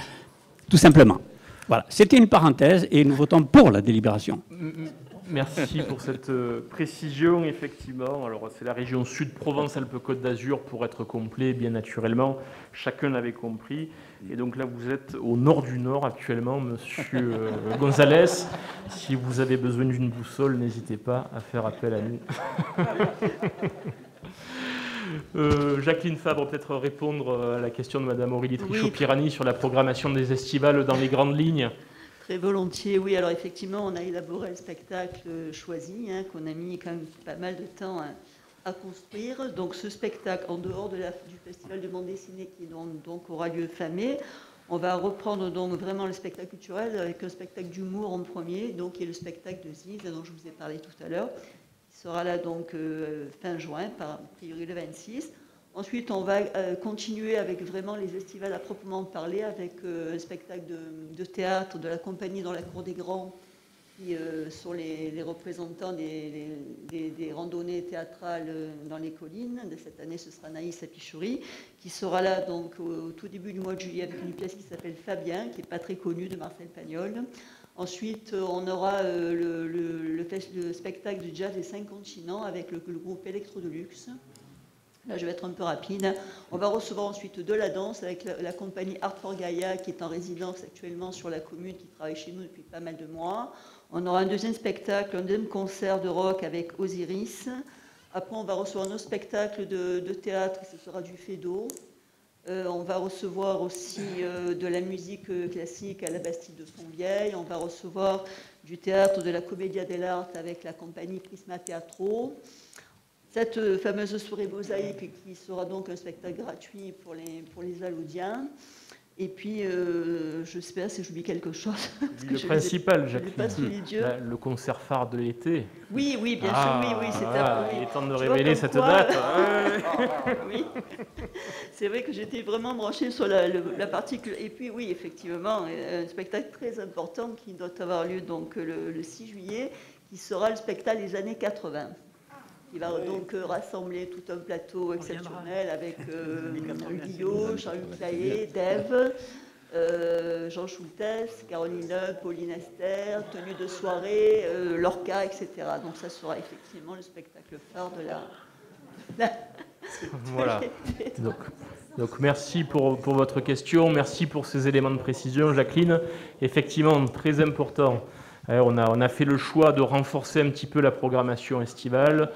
tout simplement. Voilà, c'était une parenthèse, et nous votons pour la délibération. Merci pour cette précision, effectivement. Alors, c'est la région Sud, Provence-Alpes-Côte d'Azur, pour être complet, bien naturellement. Chacun l'avait compris. Et donc là, vous êtes au nord du nord actuellement, Monsieur Gonzalez. Si vous avez besoin d'une boussole, n'hésitez pas à faire appel à nous. Jacqueline Fabre, peut-être répondre à la question de Madame Aurélie Trichot-Pirani sur la programmation des estivales dans les grandes lignes. Très volontiers, oui. Alors effectivement, on a élaboré le spectacle choisi, qu'on a mis quand même pas mal de temps à construire. Donc ce spectacle, en dehors du Festival de bande dessinée qui donc aura lieu fin mai, on va reprendre donc vraiment le spectacle culturel avec un spectacle d'humour en premier, donc qui est le spectacle de Ziz, dont je vous ai parlé tout à l'heure. Il sera là donc fin juin, a priori le 26. Ensuite, on va continuer avec vraiment les estivales à proprement parler, avec un spectacle de théâtre de la compagnie dans la Cour des Grands, qui sont les représentants des randonnées théâtrales dans les collines. De cette année, ce sera Naïs Apichouri, qui sera là donc au tout début du mois de juillet avec une pièce qui s'appelle Fabien, qui n'est pas très connue, de Marcel Pagnol. Ensuite, on aura le spectacle de jazz des 5 continents avec le groupe Electro Deluxe. Là, je vais être un peu rapide. On va recevoir ensuite de la danse avec la compagnie Art for Gaïa, qui est en résidence actuellement sur la commune, qui travaille chez nous depuis pas mal de mois. On aura un deuxième spectacle, un deuxième concert de rock avec Osiris. Après, on va recevoir nos spectacles de théâtre, ce sera du Fédo. On va recevoir aussi de la musique classique à la Bastille de Fontvieille. On va recevoir du théâtre de la Commedia dell'arte avec la compagnie Prisma Teatro. Cette fameuse soirée mosaïque qui sera donc un spectacle gratuit pour les Alaudiens. Et puis, je sais pas si j'oublie quelque chose. Le principal, Jacqueline, le concert phare de l'été. Oui, bien sûr, oui, c'est il est temps de révéler cette date. Oui, c'est vrai que j'étais vraiment branchée sur la partie. Et puis, oui, effectivement, un spectacle très important qui doit avoir lieu donc le 6 juillet, qui sera le spectacle des années 80. Il va donc rassembler tout un plateau exceptionnel avec Guillaume, Jean-Luc Lahaye, Dave, Jean Schultes, Caroline Loeb, Pauline Esther, tenue de soirée, Lorca, etc. Donc ça sera effectivement le spectacle phare de la... Voilà. Donc merci pour votre question, merci pour ces éléments de précision, Jacqueline. Effectivement, très important. On a fait le choix de renforcer un petit peu la programmation estivale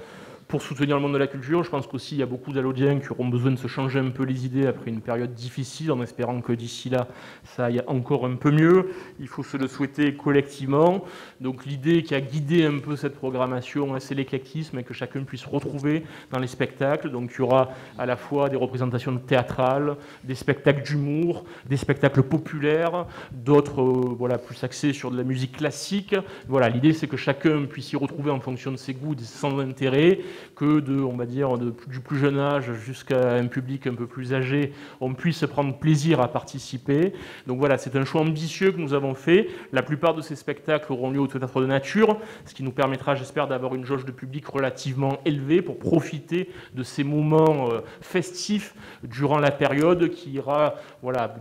pour soutenir le monde de la culture. Je pense qu'aussi il y a beaucoup d'Alaudiens qui auront besoin de se changer un peu les idées après une période difficile, en espérant que d'ici là, ça aille encore un peu mieux. Il faut se le souhaiter collectivement. Donc l'idée qui a guidé un peu cette programmation, c'est l'éclectisme et que chacun puisse retrouver dans les spectacles. Donc il y aura à la fois des représentations théâtrales, des spectacles d'humour, des spectacles populaires, d'autres plus axés sur de la musique classique. Voilà, l'idée c'est que chacun puisse y retrouver en fonction de ses goûts, de ses centres d'intérêt, que du plus jeune âge jusqu'à un public un peu plus âgé, on puisse prendre plaisir à participer. Donc voilà, c'est un choix ambitieux que nous avons fait. La plupart de ces spectacles auront lieu au Théâtre de Nature, ce qui nous permettra, j'espère, d'avoir une jauge de public relativement élevée pour profiter de ces moments festifs durant la période qui ira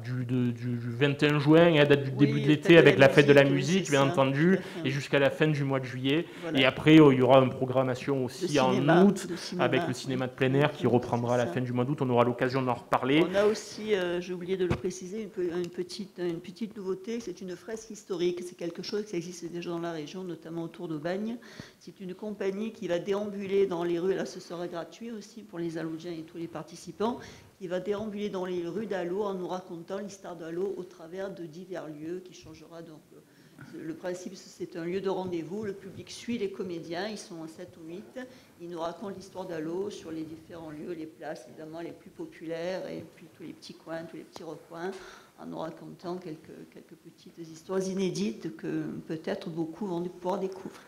du 21 juin à date du début de l'été avec la fête de la musique, bien entendu, et jusqu'à la fin du mois de juillet. Voilà. Et après, il y aura une programmation aussi en août, avec le cinéma de plein air qui reprendra à la fin du mois d'août. On aura l'occasion d'en reparler. On a aussi, j'ai oublié de le préciser, une petite nouveauté, c'est une fresque historique. C'est quelque chose qui existe déjà dans la région, notamment autour d'Aubagne. C'est une compagnie qui va déambuler dans les rues, là ce sera gratuit aussi pour les Alaudiens et tous les participants, qui va déambuler dans les rues d'Alaux en nous racontant l'histoire d'Alaux au travers de divers lieux qui changera donc. Le principe, c'est un lieu de rendez-vous. Le public suit les comédiens, ils sont 7 ou 8. Ils nous racontent l'histoire d'Alaux sur les différents lieux, les places évidemment les plus populaires et puis tous les petits coins, tous les petits recoins, en nous racontant quelques petites histoires inédites que peut-être beaucoup vont pouvoir découvrir.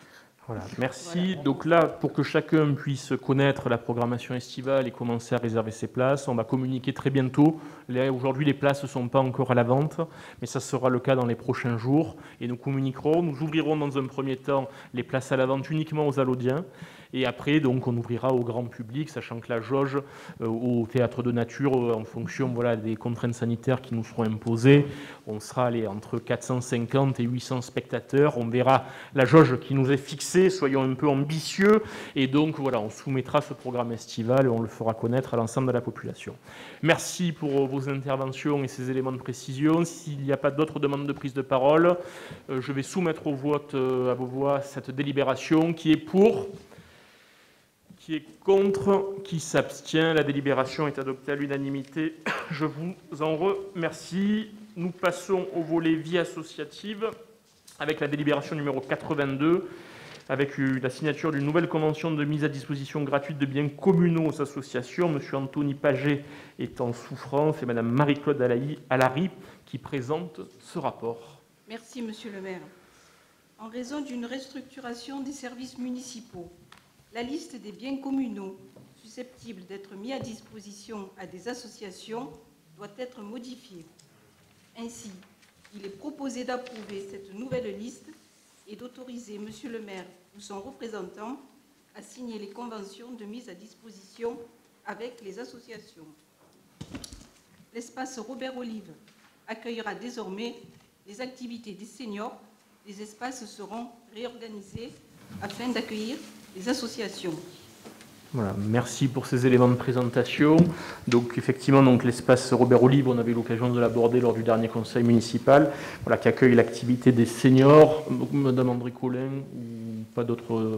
Voilà, merci. Voilà. Donc là, pour que chacun puisse connaître la programmation estivale et commencer à réserver ses places, on va communiquer très bientôt. Aujourd'hui, les places ne sont pas encore à la vente, mais ça sera le cas dans les prochains jours. Et nous communiquerons, nous ouvrirons dans un premier temps les places à la vente uniquement aux Alaudiens. Et après, donc, on ouvrira au grand public, sachant que la jauge au Théâtre de Nature, en fonction des contraintes sanitaires qui nous seront imposées, on sera entre 450 et 800 spectateurs. On verra la jauge qui nous est fixée, soyons un peu ambitieux. Et donc, on soumettra ce programme estival et on le fera connaître à l'ensemble de la population. Merci pour vos interventions et ces éléments de précision. S'il n'y a pas d'autres demandes de prise de parole, je vais soumettre au vote à vos voix cette délibération qui est pour... Qui est contre, qui s'abstient. La délibération est adoptée à l'unanimité. Je vous en remercie. Nous passons au volet vie associative avec la délibération numéro 82, avec la signature d'une nouvelle convention de mise à disposition gratuite de biens communaux aux associations. Monsieur Anthony Paget est en souffrance et Madame Marie-Claude Allary qui présente ce rapport. Merci, Monsieur le maire. En raison d'une restructuration des services municipaux, la liste des biens communaux susceptibles d'être mis à disposition à des associations doit être modifiée. Ainsi, il est proposé d'approuver cette nouvelle liste et d'autoriser Monsieur le maire ou son représentant à signer les conventions de mise à disposition avec les associations. L'espace Robert Olive accueillera désormais les activités des seniors. Les espaces seront réorganisés afin d'accueillir les associations. Voilà, merci pour ces éléments de présentation. Donc effectivement, donc l'espace Robert Olive, on avait eu l'occasion de l'aborder lors du dernier conseil municipal, voilà, qui accueille l'activité des seniors. Donc, Madame André Collin, ou pas d'autres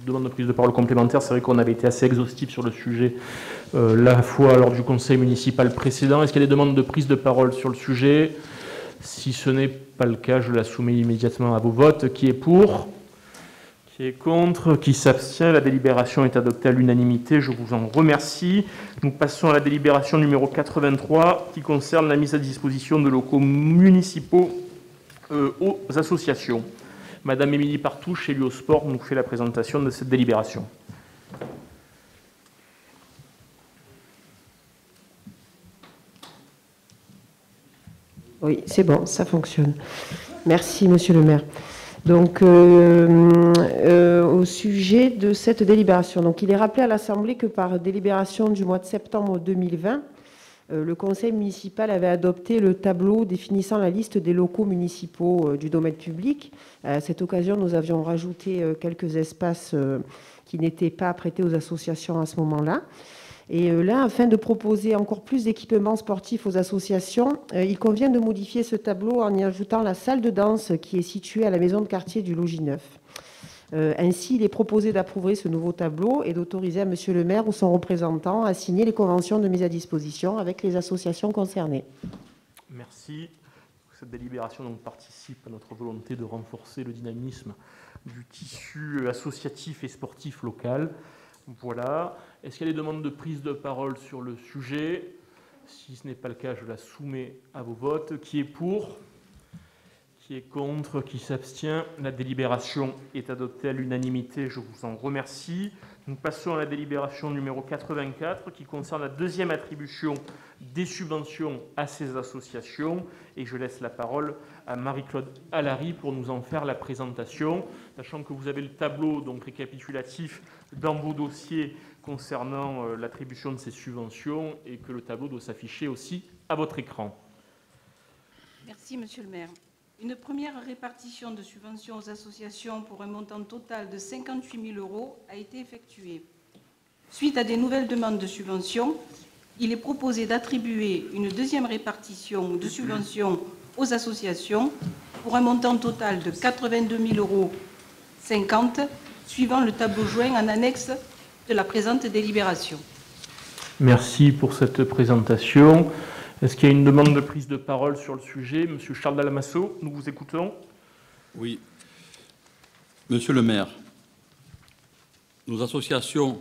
demandes de prise de parole complémentaires. C'est vrai qu'on avait été assez exhaustif sur le sujet la fois lors du conseil municipal précédent. Est-ce qu'il y a des demandes de prise de parole sur le sujet? Si ce n'est pas le cas, je la soumets immédiatement à vos votes. Qui est pour? Qui est contre? Qui s'abstient? La délibération est adoptée à l'unanimité. Je vous en remercie. Nous passons à la délibération numéro 83 qui concerne la mise à disposition de locaux municipaux aux associations. Madame Émilie Partouche, élue au sport, nous fait la présentation de cette délibération. Oui, c'est bon, ça fonctionne. Merci, monsieur le maire. Donc, au sujet de cette délibération, donc, il est rappelé à l'Assemblée que par délibération du mois de septembre 2020, le conseil municipal avait adopté le tableau définissant la liste des locaux municipaux du domaine public. À cette occasion, nous avions rajouté quelques espaces qui n'étaient pas prêtés aux associations à ce moment-là. Et là, afin de proposer encore plus d'équipements sportifs aux associations, il convient de modifier ce tableau en y ajoutant la salle de danse qui est située à la maison de quartier du Logis Neuf. Ainsi, il est proposé d'approuver ce nouveau tableau et d'autoriser à monsieur le maire ou son représentant à signer les conventions de mise à disposition avec les associations concernées. Merci. Cette délibération donc participe à notre volonté de renforcer le dynamisme du tissu associatif et sportif local. Voilà. Est-ce qu'il y a des demandes de prise de parole sur le sujet? Si ce n'est pas le cas, je la soumets à vos votes. Qui est pour? Qui est contre? Qui s'abstient? La délibération est adoptée à l'unanimité. Je vous en remercie. Nous passons à la délibération numéro 84 qui concerne la deuxième attribution des subventions à ces associations. Et je laisse la parole à Marie-Claude Allary pour nous en faire la présentation, sachant que vous avez le tableau donc récapitulatif dans vos dossiers concernant l'attribution de ces subventions et que le tableau doit s'afficher aussi à votre écran. Merci, monsieur le maire. Une première répartition de subventions aux associations pour un montant total de 58 000 € a été effectuée. Suite à des nouvelles demandes de subventions, il est proposé d'attribuer une deuxième répartition de subventions aux associations pour un montant total de 82 050 €, suivant le tableau joint en annexe de la présente délibération. Merci pour cette présentation. Est-ce qu'il y a une demande de prise de parole sur le sujet? Monsieur Charles Dalmasso, nous vous écoutons. Oui. Monsieur le maire, nos associations,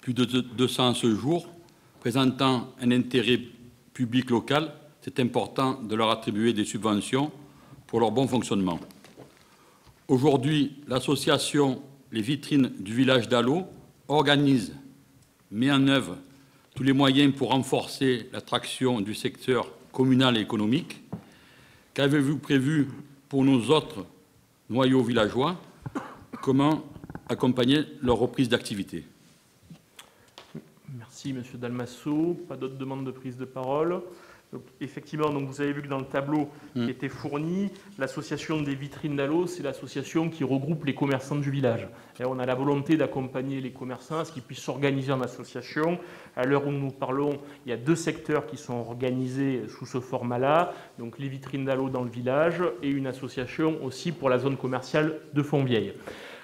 plus de 200 à ce jour, présentant un intérêt public local, c'est important de leur attribuer des subventions pour leur bon fonctionnement. Aujourd'hui, l'association Les Vitrines du village d'Allot organise, met en œuvre tous les moyens pour renforcer l'attraction du secteur communal et économique. Qu'avez-vous prévu pour nos autres noyaux villageois? Comment accompagner leur reprise d'activité? Merci, monsieur Dalmasso. Pas d'autres demandes de prise de parole. Donc, effectivement, donc vous avez vu que dans le tableau qui était fourni, l'association des Vitrines d'Allot, c'est l'association qui regroupe les commerçants du village. Et on a la volonté d'accompagner les commerçants à ce qu'ils puissent s'organiser en association. À l'heure où nous parlons, il y a 2 secteurs qui sont organisés sous ce format-là, donc les Vitrines d'Allot dans le village et une association aussi pour la zone commerciale de Fontvieille.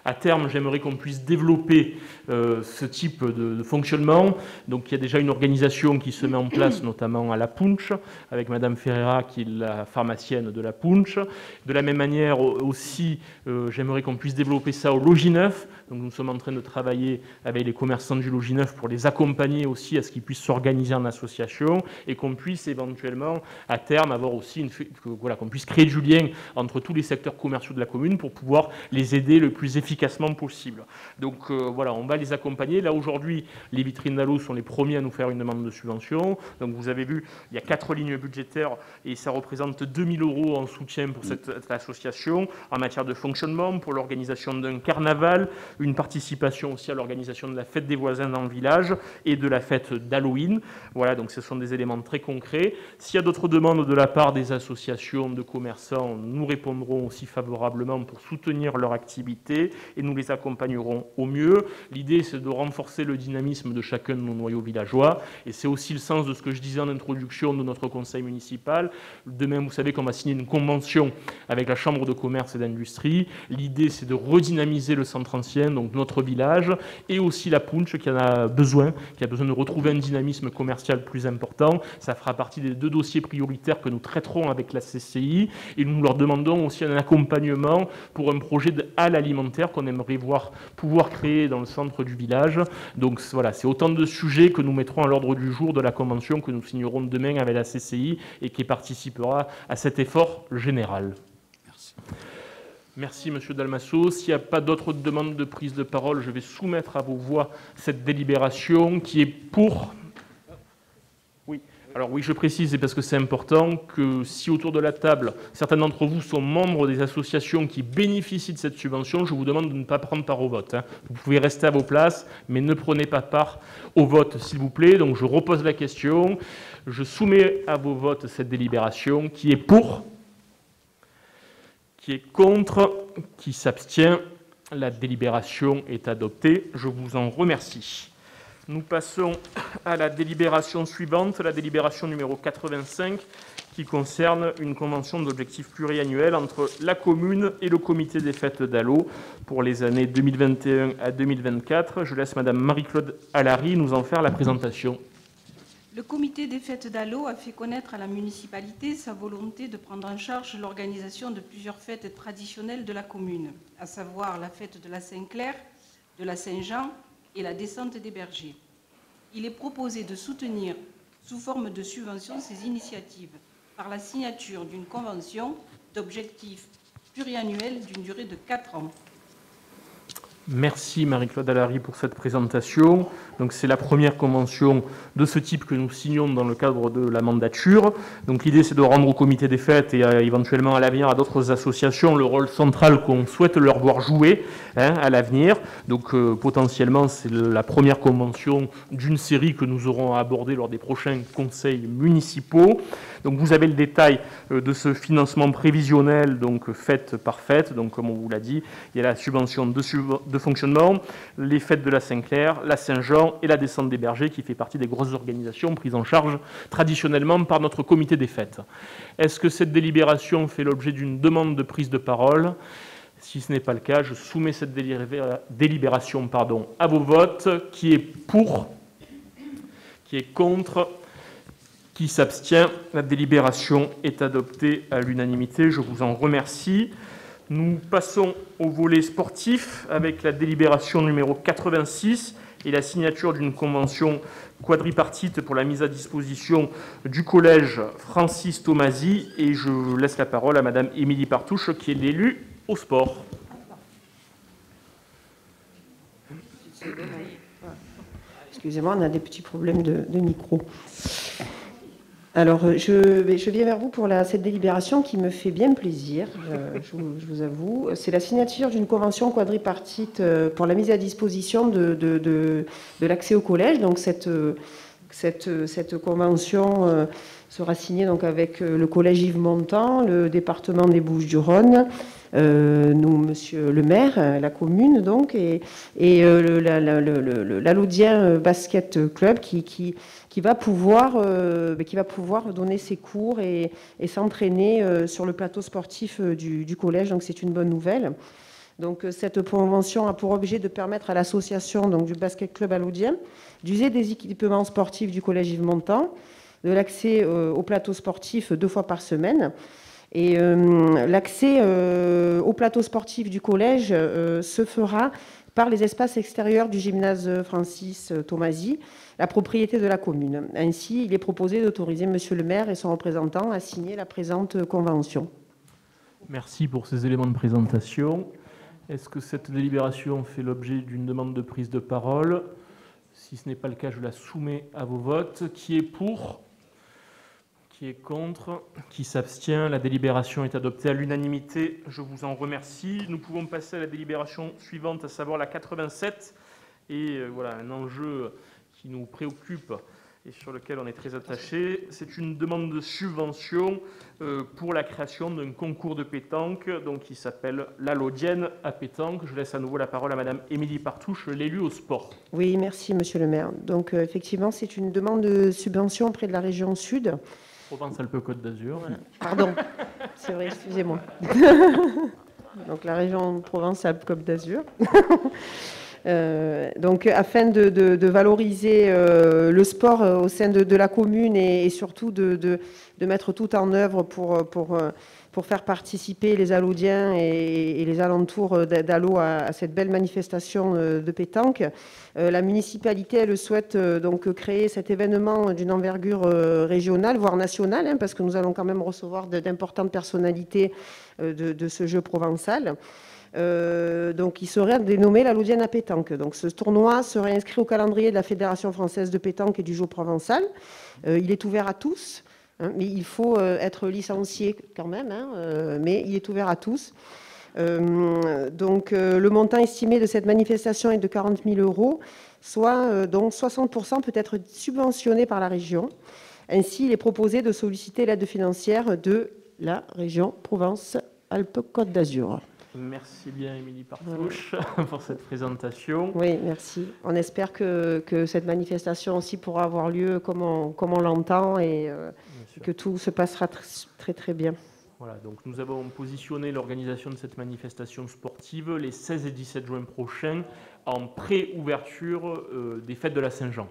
À terme, j'aimerais qu'on puisse développer ce type de fonctionnement. Donc, il y a déjà une organisation qui se met en place, notamment à la Punch, avec Madame Ferreira, qui est la pharmacienne de la Punch. De la même manière aussi, j'aimerais qu'on puisse développer ça au Logis Neuf. Donc, nous sommes en train de travailler avec les commerçants du Logis Neuf pour les accompagner aussi à ce qu'ils puissent s'organiser en association et qu'on puisse éventuellement, à terme, avoir aussi qu'on puisse créer du lien entre tous les secteurs commerciaux de la commune pour pouvoir les aider le plus efficacement possible. Donc voilà, on va les accompagner. Là aujourd'hui, les Vitrines d'Allot sont les premiers à nous faire une demande de subvention. Donc vous avez vu, il y a 4 lignes budgétaires et ça représente 2 000 € en soutien pour cette association en matière de fonctionnement, pour l'organisation d'un carnaval, une participation aussi à l'organisation de la fête des voisins dans le village et de la fête d'Halloween. Voilà, donc ce sont des éléments très concrets. S'il y a d'autres demandes de la part des associations de commerçants, nous répondrons aussi favorablement pour soutenir leur activité et nous les accompagnerons au mieux. L'idée, c'est de renforcer le dynamisme de chacun de nos noyaux villageois et c'est aussi le sens de ce que je disais en introduction de notre conseil municipal. Demain, vous savez qu'on va signer une convention avec la Chambre de commerce et d'industrie. L'idée, c'est de redynamiser le centre ancien, donc notre village, et aussi la Punch qui a besoin de retrouver un dynamisme commercial plus important. Ça fera partie des 2 dossiers prioritaires que nous traiterons avec la CCI et nous leur demandons aussi un accompagnement pour un projet de halle alimentaire qu'on aimerait voir pouvoir créer dans le centre du village. Donc voilà, c'est autant de sujets que nous mettrons à l'ordre du jour de la convention que nous signerons demain avec la CCI et qui participera à cet effort général. Merci. Merci, Monsieur Dalmasso. S'il n'y a pas d'autres demandes de prise de parole, je vais soumettre à vos voix cette délibération qui est pour... Oui. Alors oui, je précise, parce que c'est important, que si autour de la table, certains d'entre vous sont membres des associations qui bénéficient de cette subvention, je vous demande de ne pas prendre part au vote. Vous pouvez rester à vos places, mais ne prenez pas part au vote, s'il vous plaît. Donc je repose la question. Je soumets à vos votes cette délibération qui est pour, qui est contre, qui s'abstient. La délibération est adoptée. Je vous en remercie. Nous passons à la délibération suivante, la délibération numéro 85, qui concerne une convention d'objectifs pluriannuels entre la commune et le comité des fêtes d'Allot pour les années 2021 à 2024. Je laisse Madame Marie-Claude Allary nous en faire la présentation. Le comité des fêtes d'Allot a fait connaître à la municipalité sa volonté de prendre en charge l'organisation de plusieurs fêtes traditionnelles de la commune, à savoir la fête de la Saint-Clair, de la Saint-Jean et la descente des bergers. Il est proposé de soutenir, sous forme de subvention, ces initiatives par la signature d'une convention d'objectifs pluriannuels d'une durée de 4 ans. Merci Marie-Claude Allary pour cette présentation. Donc c'est la première convention de ce type que nous signons dans le cadre de la mandature. Donc l'idée c'est de rendre au comité des fêtes et éventuellement à l'avenir à d'autres associations le rôle central qu'on souhaite leur voir jouer à l'avenir. Donc potentiellement c'est la première convention d'une série que nous aurons à aborder lors des prochains conseils municipaux. Donc vous avez le détail de ce financement prévisionnel, donc fête par fête. Donc comme on vous l'a dit, il y a la subvention de fonctionnement, les fêtes de la Saint-Clair, la Saint-Jean et la descente des bergers qui fait partie des grosses organisations prises en charge traditionnellement par notre comité des fêtes. Est-ce que cette délibération fait l'objet d'une demande de prise de parole ? Si ce n'est pas le cas, je soumets cette délibération à vos votes. Qui est pour ? Qui est contre ? Qui s'abstient? La délibération est adoptée à l'unanimité. Je vous en remercie. Nous passons au volet sportif avec la délibération numéro 86 et la signature d'une convention quadripartite pour la mise à disposition du collège Francis Tomasi. Et je laisse la parole à Madame Émilie Partouche, qui est l'élue au sport. Excusez-moi, on a des petits problèmes de micro. Alors, je viens vers vous pour cette délibération qui me fait bien plaisir, je vous avoue. C'est la signature d'une convention quadripartite pour la mise à disposition de l'accès au collège. Donc, cette convention sera signée donc, avec le collège Yves Montand, le département des Bouches-du-Rhône, nous, monsieur le maire, la commune, donc, et l'Allodien Basket Club qui va pouvoir donner ses cours et s'entraîner sur le plateau sportif du collège. Donc, c'est une bonne nouvelle. Donc, cette convention a pour objet de permettre à l'association du Basket Club Allodien d'user des équipements sportifs du collège Yves Montand, de l'accès au plateau sportif 2 fois par semaine. Et l'accès au plateau sportif du collège se fera par les espaces extérieurs du gymnase Francis Tomasi, la propriété de la commune. Ainsi, il est proposé d'autoriser monsieur le maire et son représentant à signer la présente convention. Merci pour ces éléments de présentation. Est-ce que cette délibération fait l'objet d'une demande de prise de parole? Si ce n'est pas le cas, je la soumets à vos votes. Qui est pour? Qui est contre? Qui s'abstient? La délibération est adoptée à l'unanimité. Je vous en remercie. Nous pouvons passer à la délibération suivante, à savoir la 87. Et voilà, un enjeu qui nous préoccupe et sur lequel on est très attaché. C'est une demande de subvention pour la création d'un concours de pétanque donc, qui s'appelle l'Alaudienne à pétanque. Je laisse à nouveau la parole à Madame Émilie Partouche, l'élue au sport. Oui, merci Monsieur le maire. Donc effectivement, c'est une demande de subvention auprès de la région Sud. Provence-Alpes-Côte d'Azur. Voilà. Pardon, c'est vrai, excusez-moi. Donc la région Provence-Alpes-Côte d'Azur. Donc, afin de valoriser le sport au sein de la commune et surtout de mettre tout en œuvre pour faire participer les Alaudiens et les alentours d'Allo à cette belle manifestation de pétanque, la municipalité elle souhaite donc créer cet événement d'une envergure régionale, voire nationale, hein, parce que nous allons quand même recevoir d'importantes personnalités de ce jeu provençal. Donc, il serait dénommé l'Alaudienne à pétanque. Donc, ce tournoi serait inscrit au calendrier de la Fédération française de pétanque et du jeu provençal. Il est ouvert à tous, hein, mais il faut être licencié quand même, hein, mais il est ouvert à tous. Donc, le montant estimé de cette manifestation est de 40 000 €, soit donc 60% peut être subventionné par la région. Ainsi, il est proposé de solliciter l'aide financière de la région Provence-Alpes-Côte d'Azur. Merci bien, Émilie Partouche, pour cette présentation. Oui, merci. On espère que cette manifestation aussi pourra avoir lieu comme on l'entend et que tout se passera très, très bien. Voilà, donc nous avons positionné l'organisation de cette manifestation sportive les 16 et 17 juin prochains en pré-ouverture des fêtes de la Saint-Jean.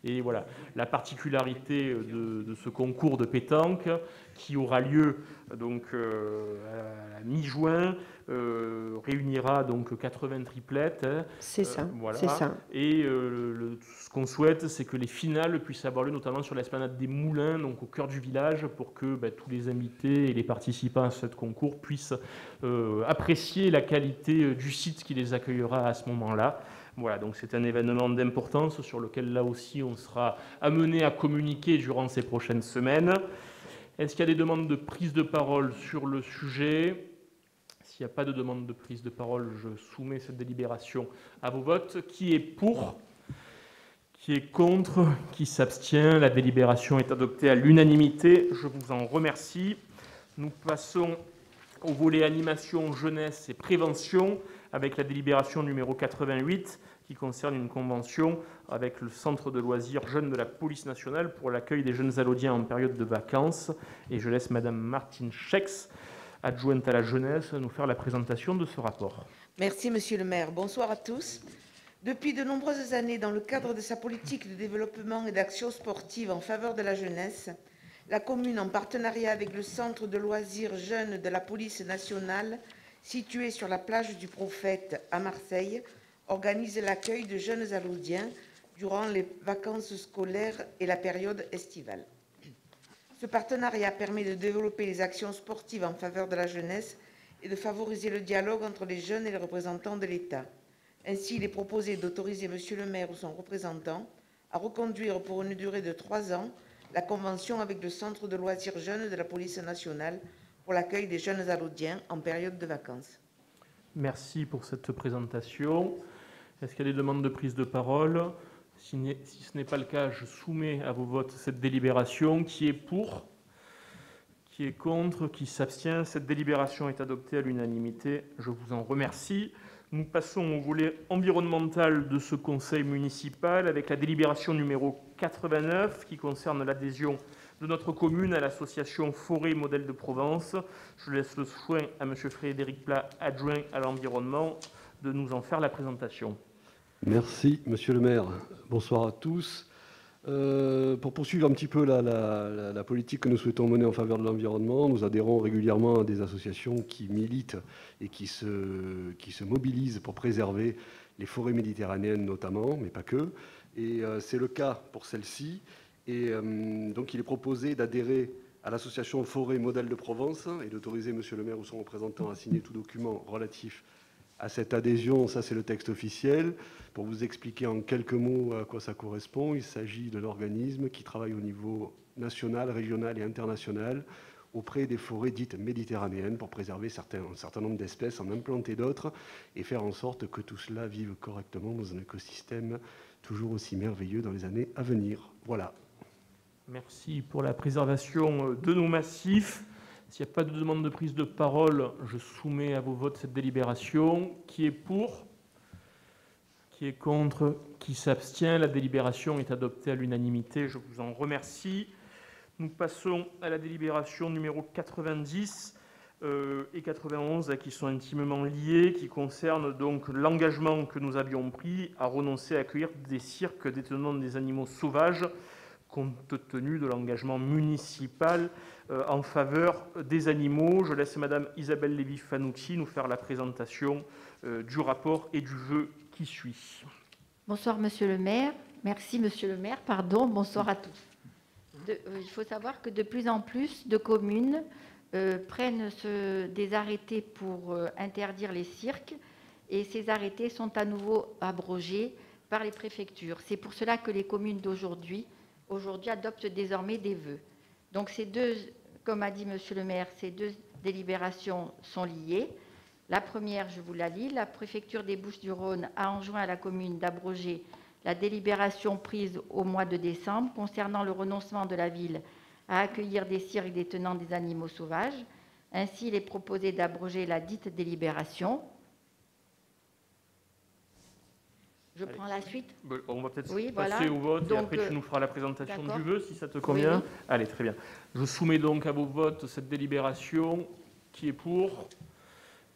Et voilà, la particularité de ce concours de pétanque qui aura lieu donc à la mi-juin réunira donc 80 triplettes. Hein, c'est ça. Voilà. C'est ça. Et ce qu'on souhaite, c'est que les finales puissent avoir lieu notamment sur l'esplanade des Moulins, donc au cœur du village, pour que tous les invités et les participants à ce concours puissent apprécier la qualité du site qui les accueillera à ce moment-là. Voilà, donc c'est un événement d'importance sur lequel, là aussi, on sera amené à communiquer durant ces prochaines semaines. Est-ce qu'il y a des demandes de prise de parole sur le sujet? S'il n'y a pas de demande de prise de parole, je soumets cette délibération à vos votes. Qui est pour? Qui est contre? Qui s'abstient? La délibération est adoptée à l'unanimité. Je vous en remercie. Nous passons au volet animation, jeunesse et prévention avec la délibération numéro 88 qui concerne une convention avec le centre de loisirs jeunes de la police nationale pour l'accueil des jeunes Alaudiens en période de vacances. Et je laisse Madame Martine Schex, adjointe à la jeunesse, nous faire la présentation de ce rapport. Merci Monsieur le maire. Bonsoir à tous. Depuis de nombreuses années, dans le cadre de sa politique de développement et d'action sportive en faveur de la jeunesse, la commune, en partenariat avec le centre de loisirs jeunes de la police nationale, situé sur la plage du Prophète à Marseille, organise l'accueil de jeunes Alaudiens durant les vacances scolaires et la période estivale. Ce partenariat permet de développer les actions sportives en faveur de la jeunesse et de favoriser le dialogue entre les jeunes et les représentants de l'État. Ainsi, il est proposé d'autoriser Monsieur le maire ou son représentant à reconduire pour une durée de 3 ans la convention avec le centre de loisirs jeunes de la police nationale pour l'accueil des jeunes Alaudiens en période de vacances. Merci pour cette présentation. Est-ce qu'il y a des demandes de prise de parole? Si ce n'est pas le cas, je soumets à vos votes cette délibération. Qui est pour? Qui est contre? Qui s'abstient? Cette délibération est adoptée à l'unanimité. Je vous en remercie. Nous passons au volet environnemental de ce conseil municipal avec la délibération numéro 89 qui concerne l'adhésion de notre commune à l'association Forêt Modèle de Provence. Je laisse le soin à M. Frédéric Plat, adjoint à l'environnement, de nous en faire la présentation. Merci, Monsieur le maire. Bonsoir à tous. Pour poursuivre un petit peu la politique que nous souhaitons mener en faveur de l'environnement, nous adhérons régulièrement à des associations qui militent et qui se mobilisent pour préserver les forêts méditerranéennes notamment, mais pas que. Et c'est le cas pour celle-ci. Et donc il est proposé d'adhérer à l'association Forêt Modèle de Provence et d'autoriser Monsieur le maire ou son représentant à signer tout document relatif à cette adhésion. Ça, c'est le texte officiel. Pour vous expliquer en quelques mots à quoi ça correspond, il s'agit de l'organisme qui travaille au niveau national, régional et international auprès des forêts dites méditerranéennes pour préserver un certain nombre d'espèces, en implanter d'autres et faire en sorte que tout cela vive correctement dans un écosystème toujours aussi merveilleux dans les années à venir. Voilà. Merci pour la préservation de nos massifs. S'il n'y a pas de demande de prise de parole, je soumets à vos votes cette délibération. Qui est pour ? Qui est contre? Qui s'abstient? La délibération est adoptée à l'unanimité. Je vous en remercie. Nous passons à la délibération numéro 90 et 91 qui sont intimement liées, qui concernent donc l'engagement que nous avions pris à renoncer à accueillir des cirques détenant des animaux sauvages, compte tenu de l'engagement municipal en faveur des animaux. Je laisse Madame Isabelle Lévy-Fanucci nous faire la présentation du rapport et du vœu qui suit. Bonsoir Monsieur le maire. Merci Monsieur le maire, pardon. Bonsoir à tous. Il faut savoir que de plus en plus de communes prennent des arrêtés pour interdire les cirques et ces arrêtés sont à nouveau abrogés par les préfectures. C'est pour cela que les communes d'aujourd'hui adoptent désormais des vœux. Donc ces deux, comme a dit Monsieur le maire, ces deux délibérations sont liées. La première, je vous la lis, la préfecture des Bouches-du-Rhône a enjoint à la commune d'abroger la délibération prise au mois de décembre concernant le renoncement de la ville à accueillir des cirques détenant des animaux sauvages. Ainsi, il est proposé d'abroger la dite délibération. Je prends la suite. On va peut-être oui, passer voilà. au vote donc, et après tu nous feras la présentation du vœu si ça te convient. Oui, oui. Allez, très bien. Je soumets donc à vos votes cette délibération. Qui est pour?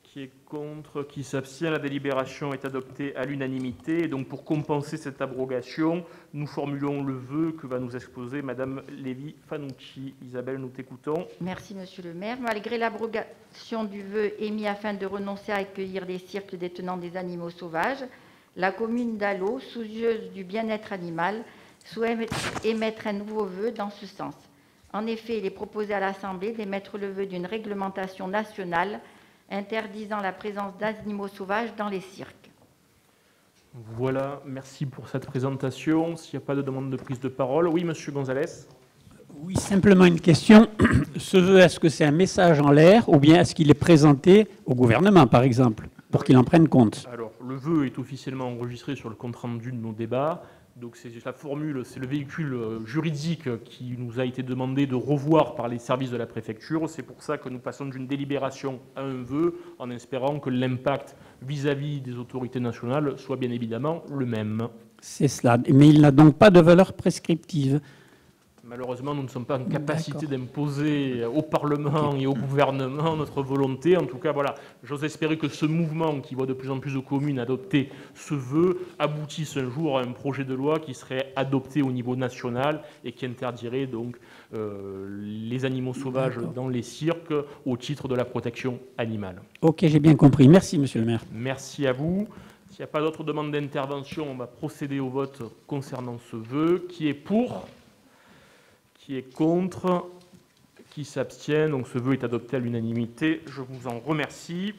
Qui est contre? Qui s'abstient? La délibération est adoptée à l'unanimité. Et donc, pour compenser cette abrogation, nous formulons le vœu que va nous exposer Madame Lévy-Fanucci. Isabelle, nous t'écoutons. Merci, Monsieur le maire. Malgré l'abrogation du vœu émis afin de renoncer à accueillir des cirques détenant des animaux sauvages, la commune d'Allaux, soucieuse du bien-être animal, souhaite émettre un nouveau vœu dans ce sens. En effet, il est proposé à l'Assemblée d'émettre le vœu d'une réglementation nationale interdisant la présence d'animaux sauvages dans les cirques. Voilà, merci pour cette présentation. S'il n'y a pas de demande de prise de parole. Oui, Monsieur Gonzalez. Oui, simplement une question. Ce vœu, est-ce que c'est un message en l'air ou bien est-ce qu'il est présenté au gouvernement, par exemple, pour qu'il en prenne compte? Alors, le vœu est officiellement enregistré sur le compte-rendu de nos débats. Donc, c'est la formule, c'est le véhicule juridique qui nous a été demandé de revoir par les services de la préfecture. C'est pour ça que nous passons d'une délibération à un vœu, en espérant que l'impact vis-à-vis des autorités nationales soit bien évidemment le même. C'est cela. Mais il n'a donc pas de valeur prescriptive. Malheureusement, nous ne sommes pas en capacité d'imposer au Parlement et au gouvernement notre volonté. En tout cas, voilà, j'ose espérer que ce mouvement qui voit de plus en plus de communes adopter ce vœu aboutisse un jour à un projet de loi qui serait adopté au niveau national et qui interdirait donc les animaux sauvages dans les cirques au titre de la protection animale. Ok, j'ai bien compris. Merci, Monsieur le maire. Merci à vous. S'il n'y a pas d'autres demandes d'intervention, on va procéder au vote concernant ce vœu. Qui est pour ? Qui est contre? Qui s'abstient? Donc ce vœu est adopté à l'unanimité. Je vous en remercie.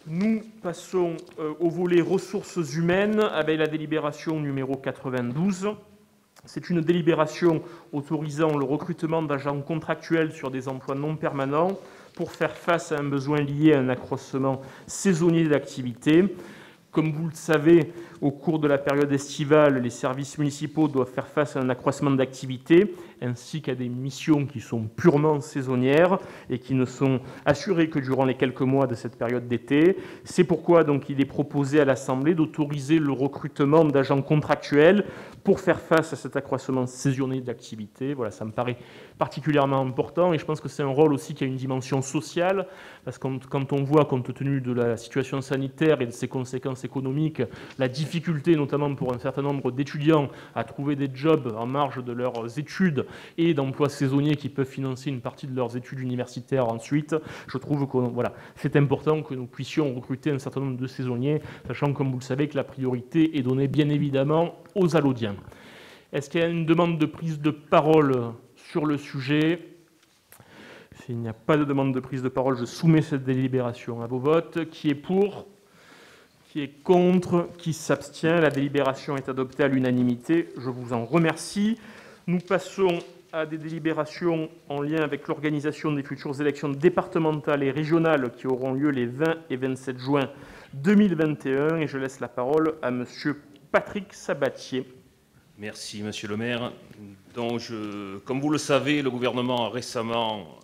Nous passons au volet ressources humaines avec la délibération numéro 92. C'est une délibération autorisant le recrutement d'agents contractuels sur des emplois non permanents pour faire face à un besoin lié à un accroissement saisonnier d'activité. Comme vous le savez, au cours de la période estivale, les services municipaux doivent faire face à un accroissement d'activité ainsi qu'à des missions qui sont purement saisonnières et qui ne sont assurées que durant les quelques mois de cette période d'été. C'est pourquoi donc, il est proposé à l'Assemblée d'autoriser le recrutement d'agents contractuels pour faire face à cet accroissement saisonnier d'activité. Voilà, ça me paraît particulièrement important et je pense que c'est un rôle aussi qui a une dimension sociale parce que quand on voit, compte tenu de la situation sanitaire et de ses conséquences économiques, la difficulté notamment pour un certain nombre d'étudiants à trouver des jobs en marge de leurs études et d'emplois saisonniers qui peuvent financer une partie de leurs études universitaires ensuite, je trouve que voilà, c'est important que nous puissions recruter un certain nombre de saisonniers, sachant, comme vous le savez, que la priorité est donnée bien évidemment aux Allaudiens. Est-ce qu'il y a une demande de prise de parole sur le sujet? S'il n'y a pas de demande de prise de parole, je soumets cette délibération à vos votes. Qui est pour? Qui est contre? Qui s'abstient? La délibération est adoptée à l'unanimité. Je vous en remercie. Nous passons à des délibérations en lien avec l'organisation des futures élections départementales et régionales qui auront lieu les 20 et 27 juin 2021. Et je laisse la parole à Monsieur Patrick Sabatier. Merci, Monsieur le maire. Donc, comme vous le savez, le gouvernement a récemment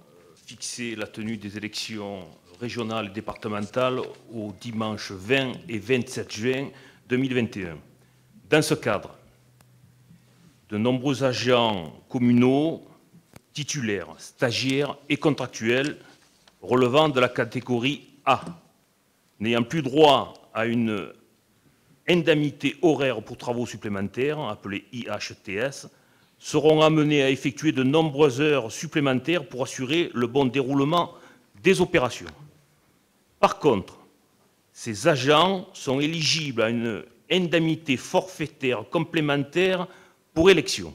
fixé la tenue des élections régionales et départementales au dimanche 20 et 27 juin 2021. Dans ce cadre, de nombreux agents communaux, titulaires, stagiaires et contractuels relevant de la catégorie A, n'ayant plus droit à une indemnité horaire pour travaux supplémentaires, appelée IHTS, seront amenés à effectuer de nombreuses heures supplémentaires pour assurer le bon déroulement des opérations. Par contre, ces agents sont éligibles à une indemnité forfaitaire complémentaire pour élection.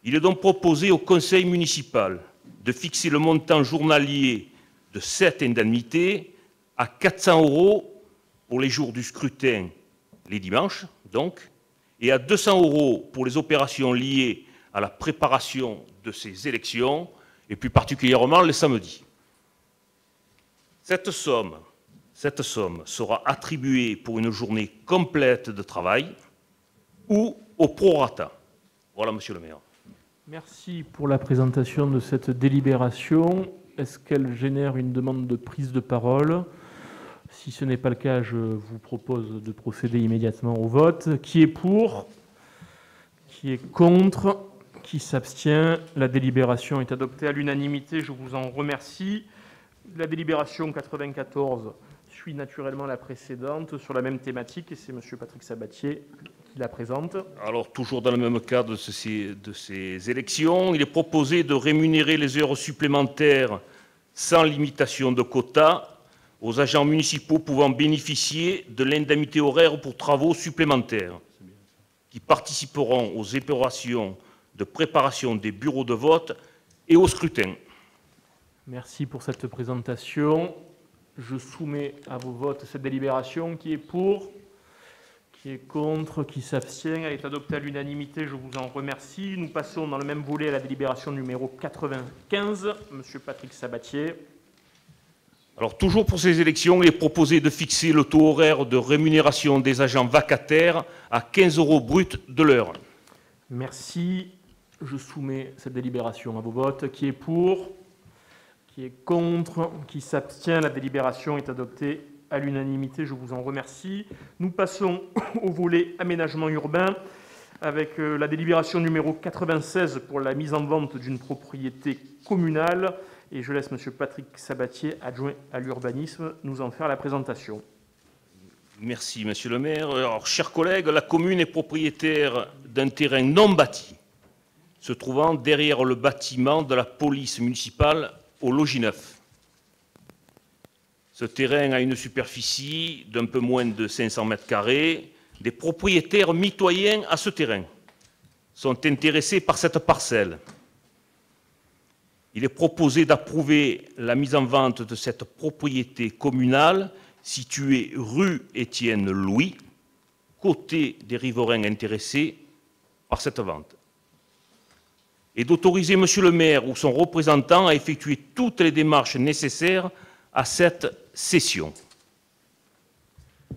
Il est donc proposé au conseil municipal de fixer le montant journalier de cette indemnité à 400 € pour les jours du scrutin, les dimanches donc, et à 200 € pour les opérations liées à la préparation de ces élections, et plus particulièrement les samedis. Cette somme sera attribuée pour une journée complète de travail ou au prorata. Voilà, Monsieur le maire. Merci pour la présentation de cette délibération. Est-ce qu'elle génère une demande de prise de parole? Si ce n'est pas le cas, je vous propose de procéder immédiatement au vote. Qui est pour? Qui est contre? Qui s'abstient? La délibération est adoptée à l'unanimité. Je vous en remercie. La délibération 94 suit naturellement la précédente sur la même thématique et c'est M. Patrick Sabatier qui la présente. Alors, toujours dans le même cadre de ces élections, il est proposé de rémunérer les heures supplémentaires sans limitation de quota aux agents municipaux pouvant bénéficier de l'indemnité horaire pour travaux supplémentaires, qui participeront aux opérations de préparation des bureaux de vote et au scrutin. Merci pour cette présentation. Je soumets à vos votes cette délibération. Qui est pour? Qui est contre? Qui s'abstient? Elle est adoptée à l'unanimité. Je vous en remercie. Nous passons dans le même volet à la délibération numéro 95. Monsieur Patrick Sabatier. Alors, toujours pour ces élections, il est proposé de fixer le taux horaire de rémunération des agents vacataires à 15 € brut de l'heure. Merci. Je soumets cette délibération à vos votes. Qui est pour? Qui est contre? Qui s'abstient? La délibération est adoptée à l'unanimité. Je vous en remercie. Nous passons au volet aménagement urbain avec la délibération numéro 96 pour la mise en vente d'une propriété communale. Et je laisse M. Patrick Sabatier, adjoint à l'urbanisme, nous en faire la présentation. Merci, Monsieur le maire. Alors, chers collègues, la commune est propriétaire d'un terrain non bâti, se trouvant derrière le bâtiment de la police municipale au logis neuf. Ce terrain a une superficie d'un peu moins de 500 mètres carrés. Des propriétaires mitoyens à ce terrain sont intéressés par cette parcelle. Il est proposé d'approuver la mise en vente de cette propriété communale située rue Étienne Louis, côté des riverains intéressés par cette vente, et d'autoriser Monsieur le maire ou son représentant à effectuer toutes les démarches nécessaires à cette cession.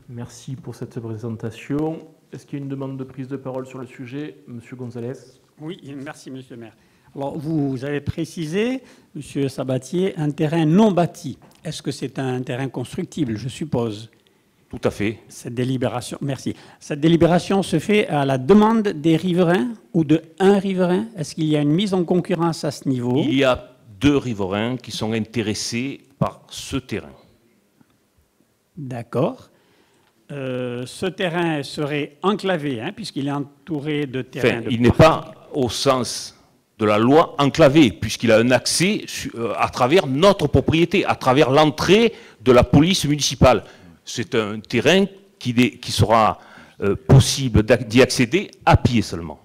Merci pour cette présentation. Est-ce qu'il y a une demande de prise de parole sur le sujet? Monsieur Gonzalez. Oui, merci Monsieur le maire. Alors, vous avez précisé, Monsieur Sabatier, un terrain non bâti. Est-ce que c'est un terrain constructible, je suppose? Tout à fait. Cette délibération, merci. Cette délibération se fait à la demande des riverains ou de un riverain? Est-ce qu'il y a une mise en concurrence à ce niveau? Il y a 2 riverains qui sont intéressés par ce terrain. D'accord. Ce terrain serait enclavé, hein, puisqu'il est entouré de terrains. Enfin, il n'est pas au sens de la loi enclavé, puisqu'il a un accès à travers notre propriété, à travers l'entrée de la police municipale. C'est un terrain qui sera possible d'y accéder à pied seulement.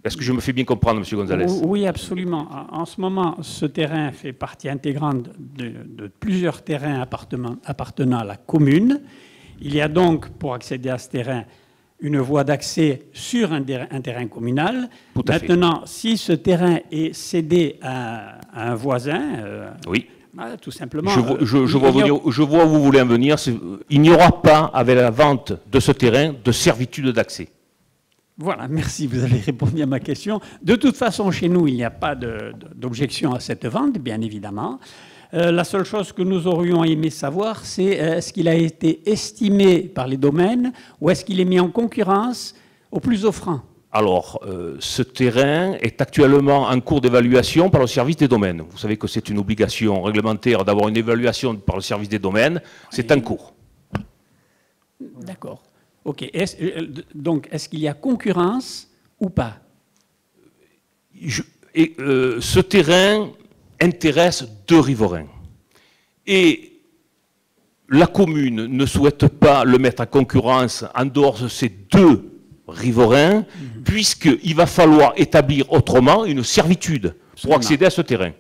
Est-ce que je me fais bien comprendre, M. Gonzalez? Oui, absolument. En ce moment, ce terrain fait partie intégrante de plusieurs terrains appartenant à la commune. Il y a donc, pour accéder à ce terrain, une voie d'accès sur un terrain communal. Maintenant, si ce terrain est cédé à un voisin, oui. Tout simplement... Je vois où vous voulez en venir. Il n'y aura pas, avec la vente de ce terrain, de servitude d'accès. Voilà, merci, vous avez répondu à ma question. De toute façon, chez nous, il n'y a pas d'objection à cette vente, bien évidemment. La seule chose que nous aurions aimé savoir, c'est est-ce qu'il a été estimé par les domaines ou est-ce qu'il est mis en concurrence au plus offrant? Alors, ce terrain est actuellement en cours d'évaluation par le service des domaines. Vous savez que c'est une obligation réglementaire d'avoir une évaluation par le service des domaines. C'est en cours. D'accord. OK. Donc, est-ce qu'il y a concurrence ou pas? Ce terrain intéresse 2 riverains. Et la commune ne souhaite pas le mettre en concurrence en dehors de ces 2 riverains, puisqu'il va falloir établir autrement une servitude pour accéder à ce terrain.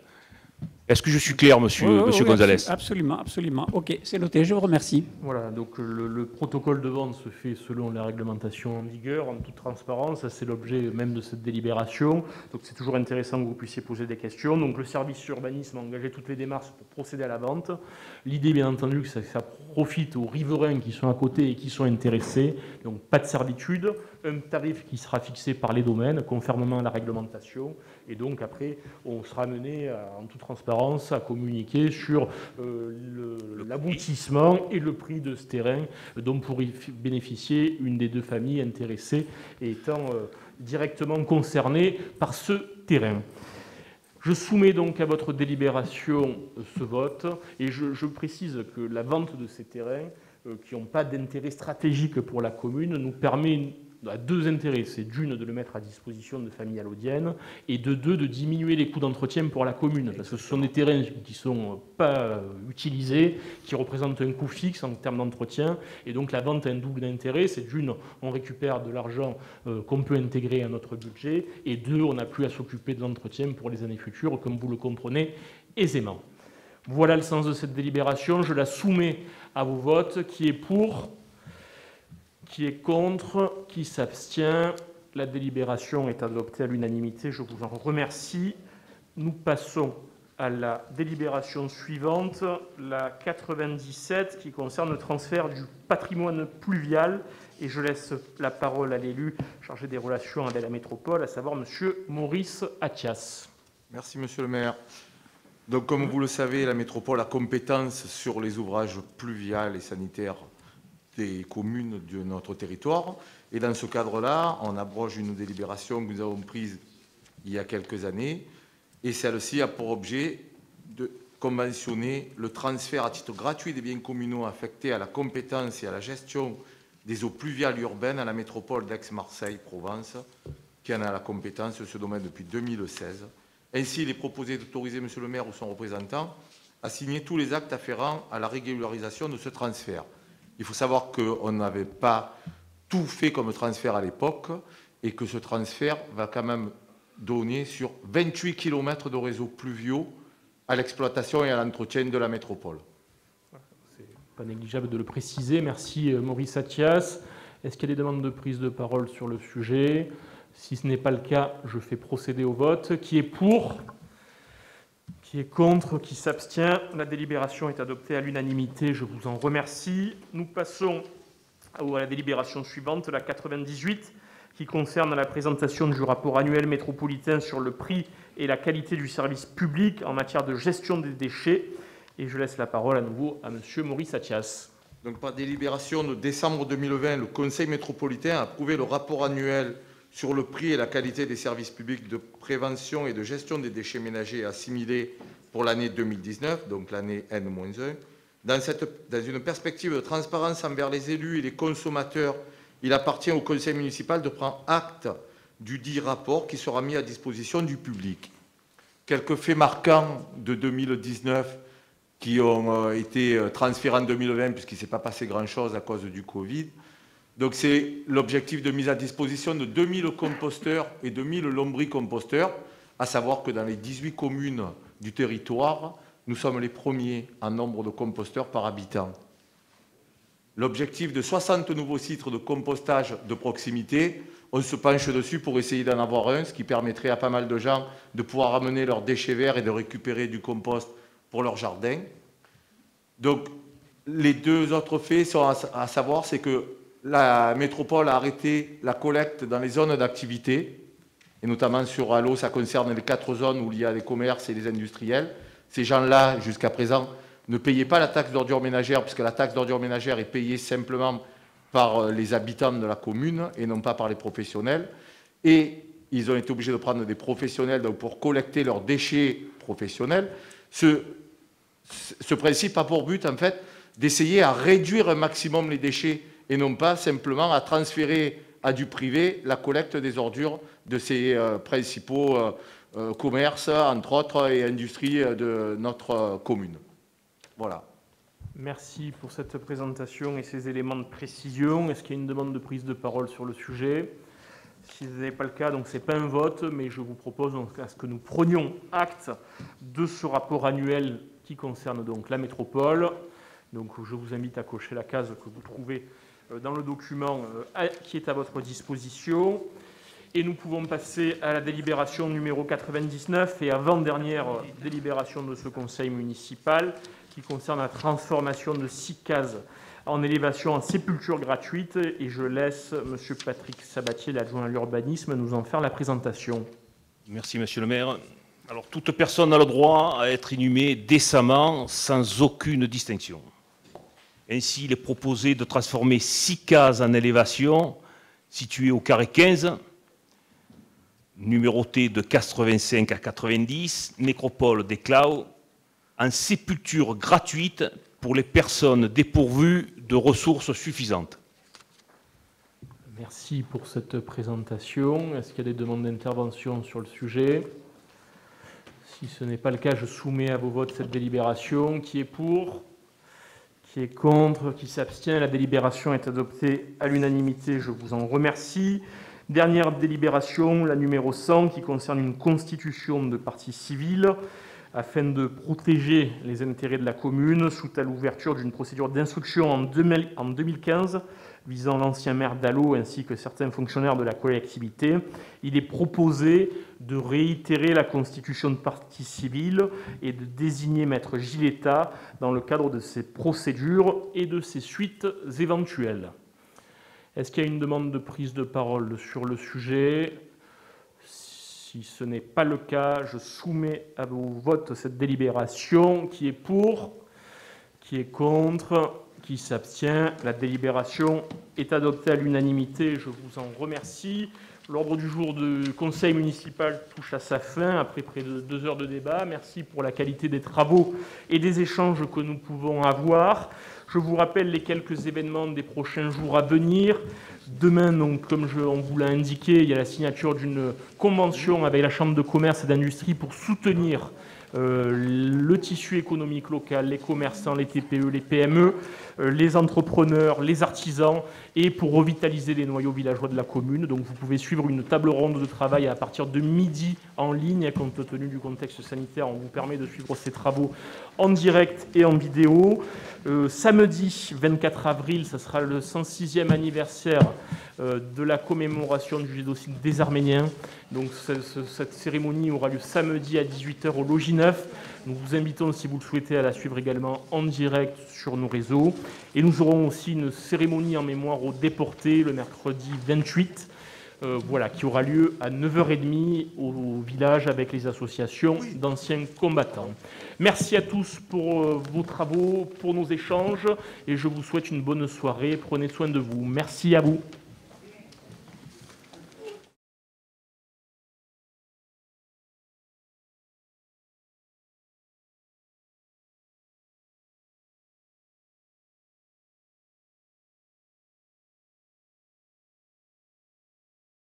Est-ce que je suis clair, monsieur Gonzalez? Absolument, absolument. OK, c'est noté, je vous remercie. Voilà, donc le protocole de vente se fait selon la réglementation en vigueur, en toute transparence. C'est l'objet même de cette délibération. Donc c'est toujours intéressant que vous puissiez poser des questions. Donc le service urbanisme a engagé toutes les démarches pour procéder à la vente. L'idée, bien entendu, que ça profite aux riverains qui sont à côté et qui sont intéressés. Donc pas de servitude. Un tarif qui sera fixé par les domaines, conformément à la réglementation. Et donc après, on sera amené, en toute transparence, à communiquer sur l'aboutissement et le prix de ce terrain dont pourrait bénéficier une des 2 familles intéressées et étant directement concernées par ce terrain. Je soumets donc à votre délibération ce vote et je précise que la vente de ces terrains qui n'ont pas d'intérêt stratégique pour la commune nous permet à 2 intérêts. C'est d'une, de le mettre à disposition de familles alaudiennes et de 2, de diminuer les coûts d'entretien pour la commune. Parce que ce sont des terrains qui ne sont pas utilisés, qui représentent un coût fixe en termes d'entretien. Et donc la vente a un double intérêt. C'est d'une, on récupère de l'argent qu'on peut intégrer à notre budget. Et 2, on n'a plus à s'occuper de l'entretien pour les années futures, comme vous le comprenez aisément. Voilà le sens de cette délibération. Je la soumets à vos votes. Qui est pour ? Qui est contre? Qui s'abstient? La délibération est adoptée à l'unanimité. Je vous en remercie. Nous passons à la délibération suivante, la 97, qui concerne le transfert du patrimoine pluvial. Et je laisse la parole à l'élu chargé des relations avec la métropole, à savoir M. Maurice Attias. Merci, Monsieur le maire. Donc, comme vous le savez, la métropole a compétence sur les ouvrages pluviales et sanitaires des communes de notre territoire. Et dans ce cadre-là, on abroge une délibération que nous avons prise il y a quelques années. Et celle-ci a pour objet de conventionner le transfert à titre gratuit des biens communaux affectés à la compétence et à la gestion des eaux pluviales urbaines à la métropole d'Aix-Marseille-Provence, qui en a la compétence de ce domaine depuis 2016. Ainsi, il est proposé d'autoriser Monsieur le maire ou son représentant à signer tous les actes afférents à la régularisation de ce transfert. Il faut savoir qu'on n'avait pas tout fait comme transfert à l'époque et que ce transfert va quand même donner sur 28 km de réseaux pluviaux à l'exploitation et à l'entretien de la métropole. C'est pas négligeable de le préciser. Merci Maurice Attias. Est-ce qu'il y a des demandes de prise de parole sur le sujet? Si ce n'est pas le cas, je fais procéder au vote. Qui est pour? Qui est contre? Qui s'abstient? La délibération est adoptée à l'unanimité. Je vous en remercie. Nous passons à la délibération suivante, la 98, qui concerne la présentation du rapport annuel métropolitain sur le prix et la qualité du service public en matière de gestion des déchets. Et je laisse la parole à nouveau à M. Maurice Attias. Donc, par délibération de décembre 2020, le Conseil métropolitain a approuvé le rapport annuel sur le prix et la qualité des services publics de prévention et de gestion des déchets ménagers assimilés pour l'année 2019, donc l'année N-1. Dans une perspective de transparence envers les élus et les consommateurs, il appartient au conseil municipal de prendre acte du dit rapport qui sera mis à disposition du public. Quelques faits marquants de 2019 qui ont été transférés en 2020 puisqu'il ne s'est pas passé grand-chose à cause du Covid. Donc c'est l'objectif de mise à disposition de 2000 composteurs et 2000 lombricomposteurs, à savoir que dans les 18 communes du territoire, nous sommes les premiers en nombre de composteurs par habitant. L'objectif de 60 nouveaux sites de compostage de proximité, on se penche dessus pour essayer d'en avoir un, ce qui permettrait à pas mal de gens de pouvoir amener leurs déchets verts et de récupérer du compost pour leur jardin. Donc, les deux autres faits sont à savoir, c'est que la métropole a arrêté la collecte dans les zones d'activité, et notamment sur Allo, ça concerne les 4 zones où il y a les commerces et les industriels. Ces gens-là, jusqu'à présent, ne payaient pas la taxe d'ordures ménagères, puisque la taxe d'ordures ménagères est payée simplement par les habitants de la commune et non pas par les professionnels. Et ils ont été obligés de prendre des professionnels donc pour collecter leurs déchets professionnels. Ce principe a pour but, en fait, d'essayer à réduire un maximum les déchets et non pas simplement à transférer à du privé la collecte des ordures de ces principaux commerces, entre autres, et industries de notre commune. Voilà. Merci pour cette présentation et ces éléments de précision. Est-ce qu'il y a une demande de prise de parole sur le sujet? Si ce n'est pas le cas, donc ce n'est pas un vote, mais je vous propose donc à ce que nous prenions acte de ce rapport annuel qui concerne donc la métropole. Donc je vous invite à cocher la case que vous trouvez dans le document qui est à votre disposition. Et nous pouvons passer à la délibération numéro 99 et avant-dernière délibération de ce conseil municipal qui concerne la transformation de 6 cases en élévation en sépulture gratuite. Et je laisse M. Patrick Sabatier, l'adjoint à l'urbanisme, nous en faire la présentation. Merci, monsieur le maire. Alors, toute personne a le droit à être inhumée décemment, sans aucune distinction. Ainsi, il est proposé de transformer 6 cases en élévation situées au carré 15, numérotées de 85 à 90, nécropole des Clau, en sépulture gratuite pour les personnes dépourvues de ressources suffisantes. Merci pour cette présentation. Est-ce qu'il y a des demandes d'intervention sur le sujet? Si ce n'est pas le cas, je soumets à vos votes cette délibération. Qui est pour? Qui est contre? Qui s'abstient? La délibération est adoptée à l'unanimité. Je vous en remercie. Dernière délibération, la numéro 100, qui concerne une constitution de partie civile afin de protéger les intérêts de la commune suite à l'ouverture d'une procédure d'instruction en 2015 visant l'ancien maire d'Allo ainsi que certains fonctionnaires de la collectivité. Il est proposé de réitérer la constitution de partie civile et de désigner maître Giletta dans le cadre de ces procédures et de ces suites éventuelles. Est-ce qu'il y a une demande de prise de parole sur le sujet? Si ce n'est pas le cas, je soumets à vos votes cette délibération. Qui est pour? Qui est contre? Qui s'abstient? La délibération est adoptée à l'unanimité. Je vous en remercie. L'ordre du jour du conseil municipal touche à sa fin après près de 2 heures de débat. Merci pour la qualité des travaux et des échanges que nous pouvons avoir. Je vous rappelle les quelques événements des prochains jours à venir. Demain, donc, comme on vous l'a indiqué, il y a la signature d'une convention avec la Chambre de commerce et d'industrie pour soutenir le tissu économique local, les commerçants, les TPE, les PME, les entrepreneurs, les artisans, et pour revitaliser les noyaux villageois de la commune. Donc vous pouvez suivre une table ronde de travail à partir de midi en ligne. Compte tenu du contexte sanitaire, on vous permet de suivre ces travaux en direct et en vidéo. Samedi 24 avril, ce sera le 106e anniversaire de la commémoration du génocide des Arméniens. Donc cette cérémonie aura lieu samedi à 18 h au Logis 9. Nous vous invitons, si vous le souhaitez, à la suivre également en direct sur nos réseaux. Et nous aurons aussi une cérémonie en mémoire aux déportés le mercredi 28, qui aura lieu à 9 h 30 au village avec les associations d'anciens combattants. Merci à tous pour vos travaux, pour nos échanges, et je vous souhaite une bonne soirée. Prenez soin de vous. Merci à vous.